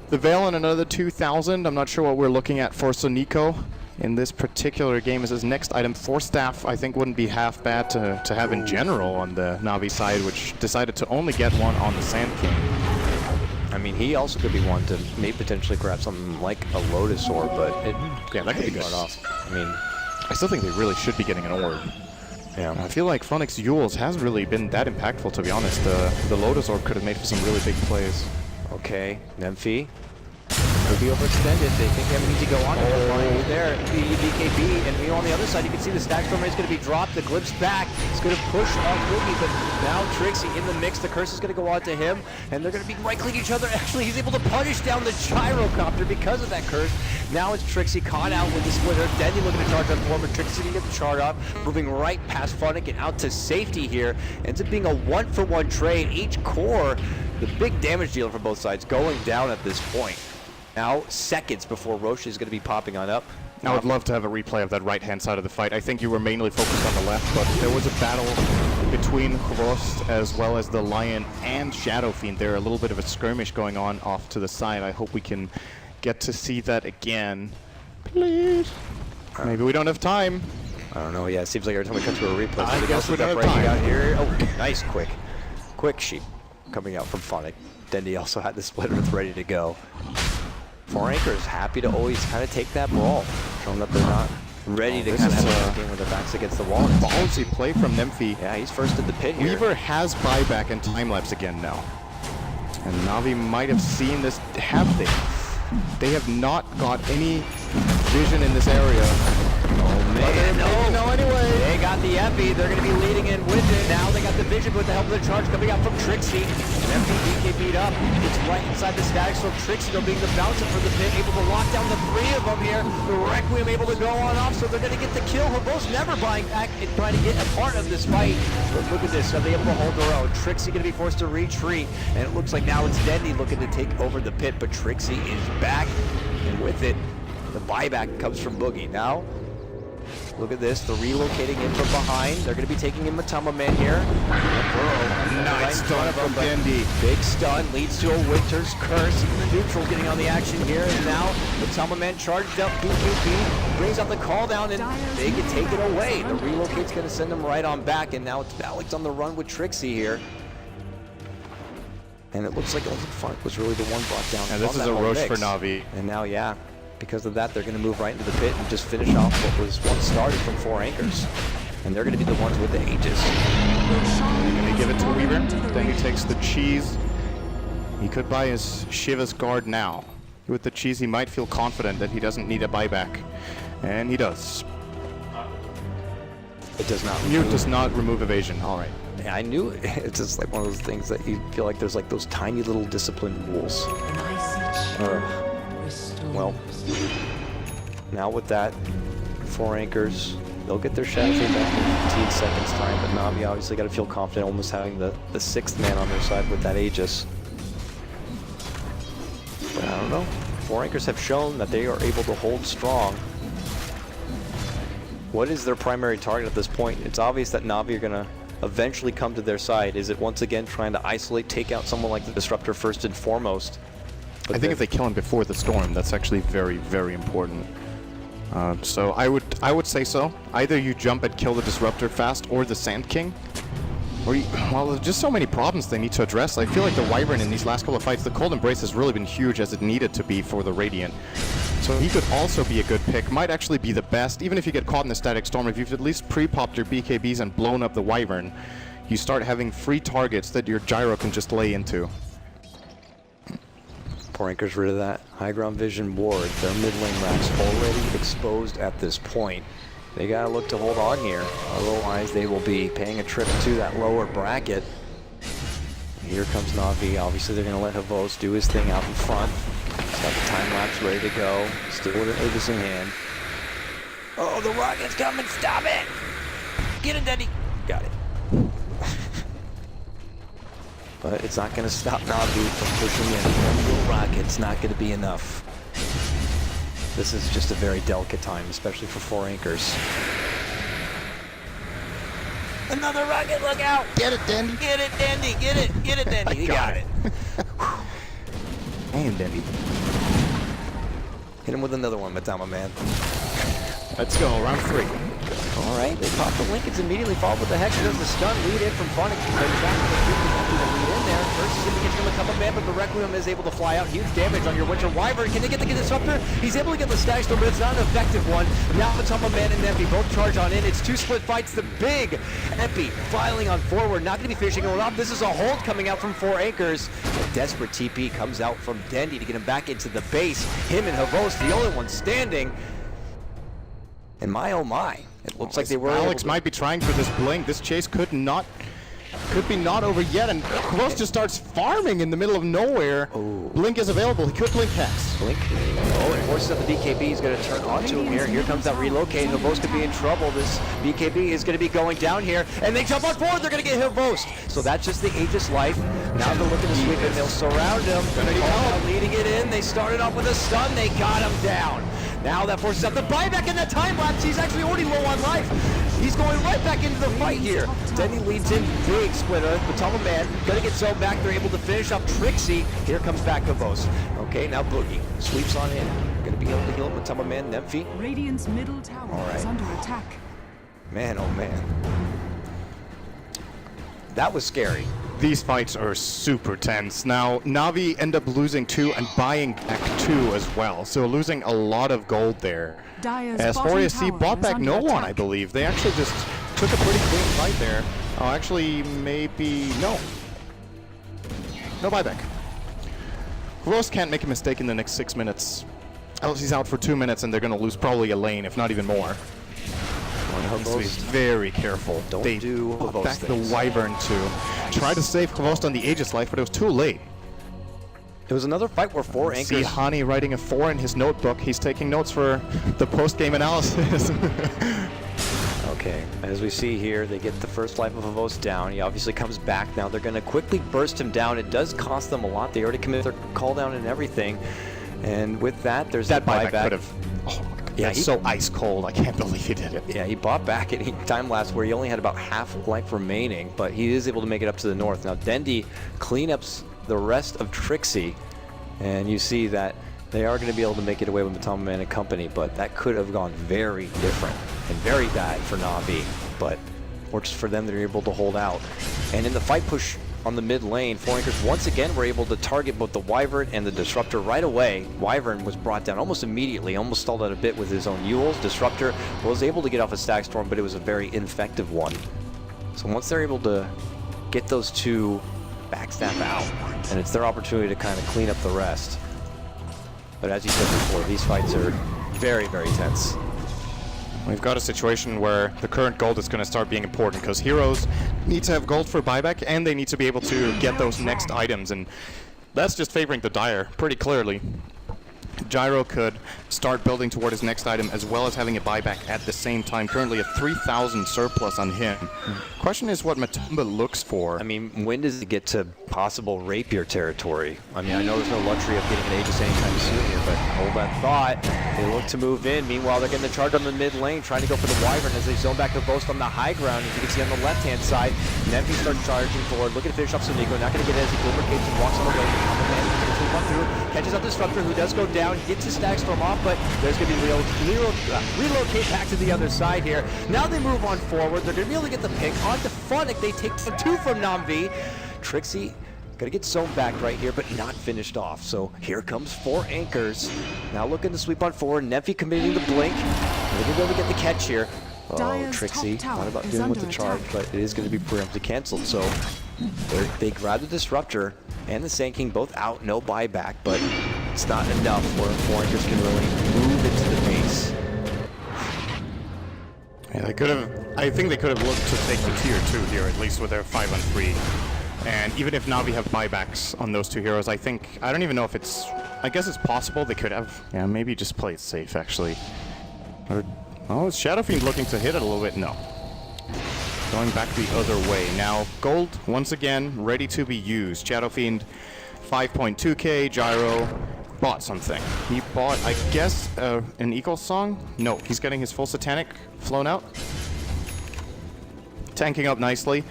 Veil and another 2,000. I'm not sure what we're looking at for Soniko in this particular game as his next item. Force Staff, I think, wouldn't be half bad to have in general on the Na'Vi side, which decided to only get one on the Sand King. I mean, he also could be one to maybe potentially grab something like a Lotus Orb, but yeah, that could be good. Off. I mean, I still think they really should be getting an orb. Yeah. I feel like Phonics Yules hasn't really been that impactful, to be honest. The Lotus Orb could have made for some really big plays. Okay, Nymphy could be overextended. They think they have an easy go on. There, the BKB, and on the other side, you can see the Stack Storm is going to be dropped. The Glimpse back. It's going to push on Quickie, but now Trixie in the mix. The curse is going to go on to him, and they're going to be right-clicking each other. Actually, he's able to punish down the Gyrocopter because of that curse. Now it's Trixie caught out with the splitter. Dendy looking to charge on form, but Trixie didn't get the chart up. Moving right past Phonic and out to safety here. Ends up being a 1-for-1 trade. Each core, the big damage dealer for both sides, going down at this point. Now, seconds before Roche is going to be popping on up. I would love to have a replay of that right-hand side of the fight. I think you were mainly focused on the left, but there was a battle between Hrost as well as the Lion and Shadow Fiend. There, a little bit of a skirmish going on off to the side. I hope we can get to see that again. Please. Maybe we don't have time. I don't know. Yeah, it seems like every time we cut to a replay, I guess we don't have breaking time. out here. Oh, nice, quick sheep coming out from Phonic. Dendy also had the splitter ready to go. 4 Anchors happy to always kind of take that brawl, showing that they're not ready to kind of have a game where their backs against the wall. Ballsy play from Nymphy. Yeah, he's first at the pit here. Weaver has buyback and time-lapse again now. And Na'Vi might have seen this. Have they? They have not got any vision in this area. Oh man, no, anyway. They got got the Epi. They're going to be leading in with it. Now they got the Vision with the help of the charge coming out from Trixie. Empty BKB'd up. It's right inside the static storm. Trixie, though, being the bouncer for the pit, able to lock down the 3 of them here. The Requiem able to go on off, so they're going to get the kill. Hobos never buying back and trying to get a part of this fight. But look at this. Are they able to hold their own? Trixie going to be forced to retreat. And it looks like now it's Dendy looking to take over the pit, but Trixie is back. And with it, the buyback comes from Boogie. Now, look at this. They're relocating in from behind. They're going to be taking in Matama Man here. Nice stun from Dendy. Big stun leads to a Winter's Curse. The neutral getting on the action here. And now Matama Man charged up. BQB brings out the call down, and they can take it away. The relocate's going to send them right on back. And now it's Alex on the run with Trixie here. And it looks like Funk was really the one brought down. And this is a Roche for Na'Vi. And now, yeah, because of that, they're going to move right into the pit and just finish off what was once started from 4 anchors. And they're going to be the ones with the Aegis. Going to give it to Weaver. Then he takes the cheese. He could buy his Shiva's guard now. With the cheese, he might feel confident that he doesn't need a buyback. And he does. It does not. Mute does not remove evasion. All right. Yeah, I knew it. It's just like one of those things that you feel like there's like those tiny little disciplined rules. Well, now with that, 4 anchors, they'll get their shadow feed back in 15 seconds time, but Na'Vi obviously got to feel confident almost having the 6th man on their side with that Aegis. But I don't know. 4 anchors have shown that they are able to hold strong. What is their primary target at this point? It's obvious that Na'Vi are going to eventually come to their side. Is it once again trying to isolate, take out someone like the Disruptor first and foremost? But I think if they kill him before the storm, that's actually very, very important. So I would say so. Either you jump and kill the Disruptor fast, or the Sand King. Or well, there's just so many problems they need to address. I feel like the Wyvern in these last couple of fights, the Cold Embrace has really been huge as it needed to be for the Radiant. So he could also be a good pick. Might actually be the best, even if you get caught in the Static Storm. If you've at least pre-popped your BKBs and blown up the Wyvern, you start having free targets that your Gyro can just lay into. 4 anchors rid of that high ground vision ward. Their mid lane racks already exposed at this point. They gotta look to hold on here, otherwise they will be paying a trip to that lower bracket. Here comes Na'Vi. Obviously they're gonna let Havos do his thing out in front. He's got the time lapse ready to go. Still with an Aegis in hand. Oh, the rocket's coming! Stop it! Get it, Denny! Got it. But it's not going to stop Na'Vi from pushing in. One little rocket's not going to be enough. This is just a very delicate time, especially for 4 anchors. Another rocket, look out! Get it, Dendy! Get it, Dendy! Get it! Get it, Dendy! He got it. Damn, Dendy. Hit him with another one, Matama Man. Let's go, round 3. All right, they pop the link. It's immediately followed with the Hex. Does the stun lead in from Phonic. They're back to the lead in there. First is going to get from Matama Man, but the Requiem is able to fly out. Huge damage on your Winter Wyvern. Can they get the Disruptor? He's able to get the Static Storm, but it's not an effective one. Now Matama Man and Epi both charge on in. It's 2 split fights. The big Epi filing on forward. Not going to be finishing it off. This is a hold coming out from 4 anchors. A desperate TP comes out from Dendy to get him back into the base. Him and Havos, the only one standing. And my oh my, it looks like they were. Alex might be trying for this blink. This chase could be not over yet, and Close just starts farming in the middle of nowhere. Ooh. Blink is available. He could blink Hex. Blink. Oh, it forces up the BKB. He's going to turn onto him here. Here comes that relocate. Havos could be in trouble. This BKB is going to be going down here, and they jump on forward. They're going to get Havos. So that's just the Aegis life. Now they're looking to sweep it. They'll surround him. Leading it in. They started off with a stun. They got him down. Now that forces up the buyback in the time lapse. He's actually already low on life. He's going right back into the fight here. Then he leads in, big splitter. Matama Man gonna get zoned back. They're able to finish up Trixie. Here comes back Havos. Okay, now Boogie sweeps on in. Gonna be able to heal Matama Man. Nemphy. Radiant's middle tower is under attack. Man, oh man. That was scary. These fights are super tense. Now, Na'Vi end up losing 2 and buying back 2 as well, so losing a lot of gold there. As Horia C bought back no one, I believe. They actually just took a pretty clean fight there. Oh, actually, maybe... no. No buyback. Gross can't make a mistake in the next 6 minutes. Else he's out for 2 minutes and they're going to lose probably a lane, if not even more. needs to be very careful. Don't They do brought those back things. the Wyvern to try to save Havost on the Aegis life, but it was too late. It was another fight where 4 See anchors. Hani writing a 4 in his notebook. He's taking notes for the post-game analysis. Okay, as we see here, they get the first life of Havost down. He obviously comes back now. They're going to quickly burst him down. It does cost them a lot. They already committed their call down and everything. And with that, there's That the buyback could have. Oh my god, Yeah, that's he- so ice cold. I can't believe he did it. Yeah, he bought back at time lapse where he only had about half life remaining, but he is able to make it up to the north. Now, Dendi cleanups the rest of Trixie, and you see that they are going to be able to make it away with Matama Man and company, but that could have gone very different and very bad for Na'Vi. But fortunate for them, they're able to hold out. And in the fight push on the mid lane, 4 anchors once again were able to target both the Wyvern and the Disruptor right away. Wyvern was brought down almost immediately, almost stalled out a bit with his own Yules. Disruptor was able to get off a Stag Storm, but it was a very ineffective one. So once they're able to get those two backstab out, and it's their opportunity to kind of clean up the rest. But as you said before, these fights are very, very tense. We've got a situation where the current gold is going to start being important because heroes need to have gold for buyback and they need to be able to get those next items, and that's just favoring the Dire pretty clearly. Gyro could start building toward his next item as well as having a buyback at the same time. Currently a 3,000 surplus on him. Question is what Matumba looks for. I mean, when does it get to possible rapier territory? I mean, I know there's no luxury of getting an Aegis anytime soon here, but hold that thought. They look to move in. Meanwhile, they're getting the charge on the mid lane, trying to go for the Wyvern as they zone back the Boast on the high ground. As you can see on the left-hand side, Nempi starts charging forward, looking to finish off Sunico. Not going to get it as he lubricates and walks on the way. Run through, catches up Disruptor, who does go down, gets his Stag Storm off, but there's going to be relocate back to the other side here. Now they move on forward. They're going to be able to get the pick onto Funnick. They take 2 from Na'Vi. Trixie got to get zoned back right here, but not finished off. So here comes 4 anchors. Now looking to sweep on forward. Nephi committing the blink. They're going to be able to get the catch here. Oh, Dire's Trixie, top tower not about is dealing with under the charge, attack. but it is going to be preemptively canceled. So they grab the Disruptor and the Sand King both out, no buyback, but it's not enough where 4 anchors can really move into the base. Yeah, they could have. I think they could have looked to take the tier 2 here, at least with their 5-on-3. And even if Na'Vi have buybacks on those 2 heroes, I don't even know if it's. I guess it's possible they could have. Yeah, maybe just play it safe actually. Oh, is Shadow Fiend looking to hit it a little bit? No. Going back the other way. Now, gold, once again, ready to be used. Shadow Fiend, 5.2k, Gyro, bought something. He bought, I guess, an Eagles song? No, he's getting his full Satanic flown out. Tanking up nicely.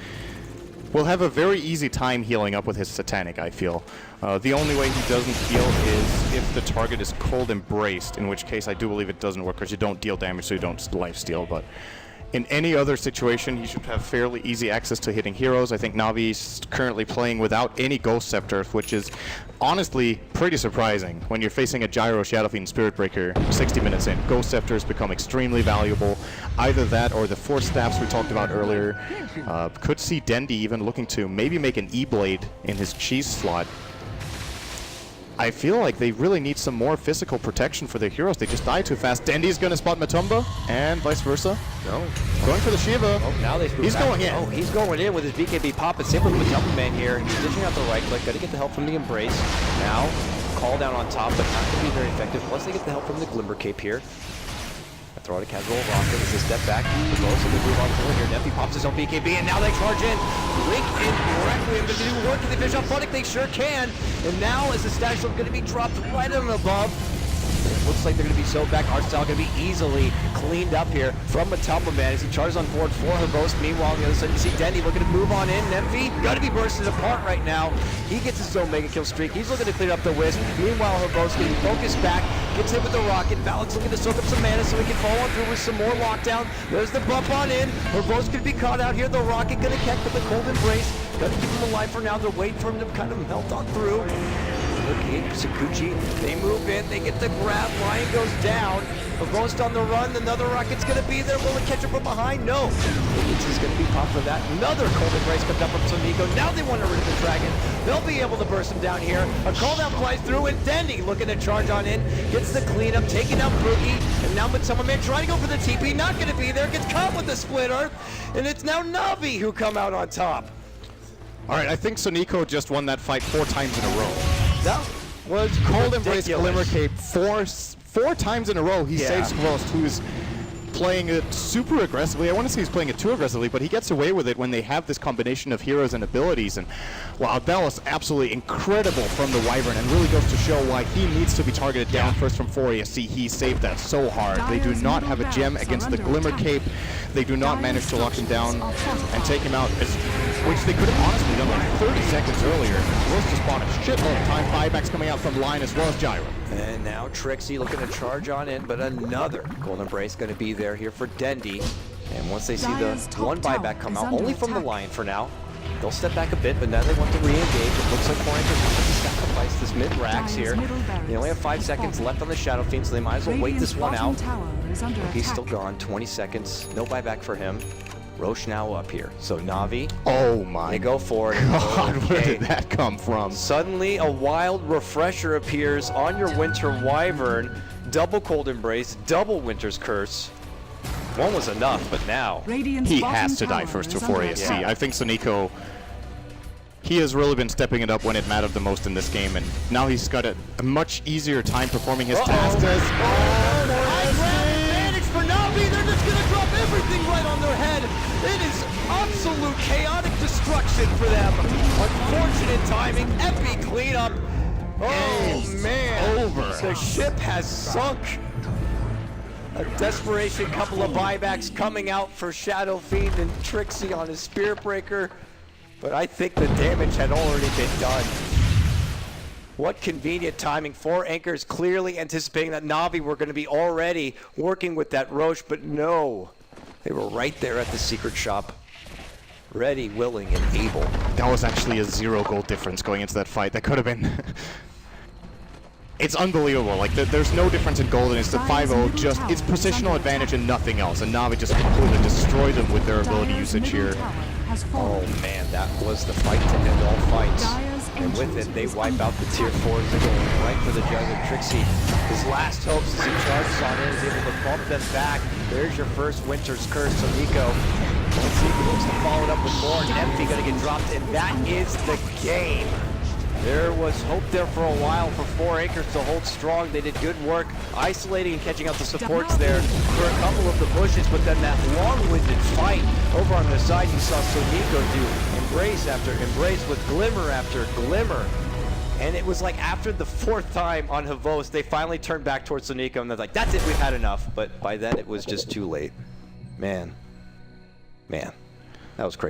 Will have a very easy time healing up with his Satanic, I feel. The only way he doesn't heal is if the target is cold embraced, in which case I do believe it doesn't work because you don't deal damage, so you don't lifesteal, but in any other situation, he should have fairly easy access to hitting heroes. I think Navi's currently playing without any Ghost Scepter, which is honestly pretty surprising when you're facing a Gyro, Shadow Fiend, Spirit Breaker 60 minutes in. Ghost Scepters become extremely valuable. Either that or the 4 staffs we talked about earlier. Could see Dendi even looking to maybe make an E-Blade in his cheese slot. I feel like they really need some more physical protection for their heroes. They just die too fast. Dendi's gonna spot Matumba, and vice versa. No. Going for the Shiva. Oh, now they He's going in. Oh, he's going in with his BKB pop. And same with the Matumba Man here. He's dishing out the right click. Got to get the help from the Embrace. Now, call down on top, but not going to be very effective unless they get the help from the Glimmer Cape here. Throw out a casual rocket as they step back. The Ghost and they move on forward here. Nephi pops his own BKB, and now they charge in. Link in Requiem. Does he do work? Can they finish off Funnick? They sure can. And now, as the Stash Storm going to be dropped right on above, it looks like they're going to be so back. Artstyle going to be easily cleaned up here from Matumba Man as he charges on forward for her Ghost. Meanwhile, on the other side, you see Dendi looking to move on in. Nephi got to be bursted apart right now. He gets his own mega kill streak. He's looking to clear up the Wisp. Meanwhile, her Ghost getting focused back. Gets hit with the rocket. Valak's looking to soak up some mana so he can follow on through with some more lockdown. There's the bump on in. Her Ghost could be caught out here. The rocket going to catch with the cold embrace. Got to keep him alive for now. They're waiting for him to kind of melt on through. Okay, Sakuchi, they move in, they get the grab, Lion goes down. Most on the run, another rocket's gonna be there. Will it catch him from behind? No. This is gonna be popped for that. Another cold embrace comes up from Sonico. Now they want to rid of the dragon. They'll be able to burst him down here. A call down flies through, and Dendy looking to charge on in. Gets the cleanup, taking out Boogie. And now with someone man trying to go for the TP, not gonna be there. Gets caught with the split earth. And it's now Navi who come out on top. All right, I think Sonico just won that fight 4 times in a row. That was Cold Embrace ridiculous. Glimmer Cape four times in a row. He Yeah. saves Ghost, who's playing it super aggressively. I want to say he's playing it too aggressively, but he gets away with it when they have this combination of heroes and abilities. And wow, that was absolutely incredible from the Wyvern, and really goes to show why he needs to be targeted down first from 4ASC. He saved that so hard. They do not have a gem against the Glimmer Cape. They do not manage to lock him down and take him out, which they could have honestly done like 30 seconds earlier. Rose just bought a shitload of time. Buybacks coming out from line as well as Gyro. And now Trixie looking to charge on in, but another Golden Embrace going to be there here for Dendy. And once they see the one buyback come out, only from the Lion for now, they'll step back a bit, but now they want to re-engage. It looks like Foreigners want to sacrifice this mid-Rax here. They only have 5 seconds left on the Shadow Fiend, so they might as well wait this one out. He's still gone, 20 seconds, no buyback for him. Roche now up here. So Navi, Oh my they go for it. God, where Okay. did that come from? Suddenly, a wild refresher appears on your Winter Wyvern. Double Cold Embrace, double Winter's Curse. One was enough, but now. He has to die first to 4ASC. Yeah. I think Sonico, he has really been stepping it up when it mattered the most in this game, and now he's got a much easier time performing his tasks. High ground advantage for Navi. They're just gonna drop everything right on their head. It is absolute chaotic destruction for them. Unfortunate timing, epic cleanup. Oh man, over. The ship has sunk. A desperation couple of buybacks coming out for Shadow Fiend and Trixie on his Spirit Breaker. But I think the damage had already been done. What convenient timing. 4 Anchors clearly anticipating that Navi were going to be already working with that Roche, but no. They were right there at the secret shop. Ready, willing, and able. That was actually a 0 gold difference going into that fight. That could have been... It's unbelievable. Like, there's no difference in gold, and it's the 5-0, just it's positional advantage and nothing else. And Navi just completely destroyed them with their ability usage here. Oh man, that was the fight to end all fights. And with it, they wipe out the tier 4s. They're going right for the juggler. Trixie, his last hopes as he charges on in, is able to bump them back. There's your first Winter's Curse. So Nico, let's see if he looks to follow it up with more. Empty gonna get dropped, and that is the game. There was hope there for a while for 4 Acres to hold strong. They did good work isolating and catching out the supports there for a couple of the pushes, but then that long-winded fight over on the side, you saw Sonico do embrace after embrace with glimmer after glimmer. And it was like after the 4th time on Havos, they finally turned back towards Sonico and they're like, that's it, we've had enough. But by then it was just too late. Man, that was crazy.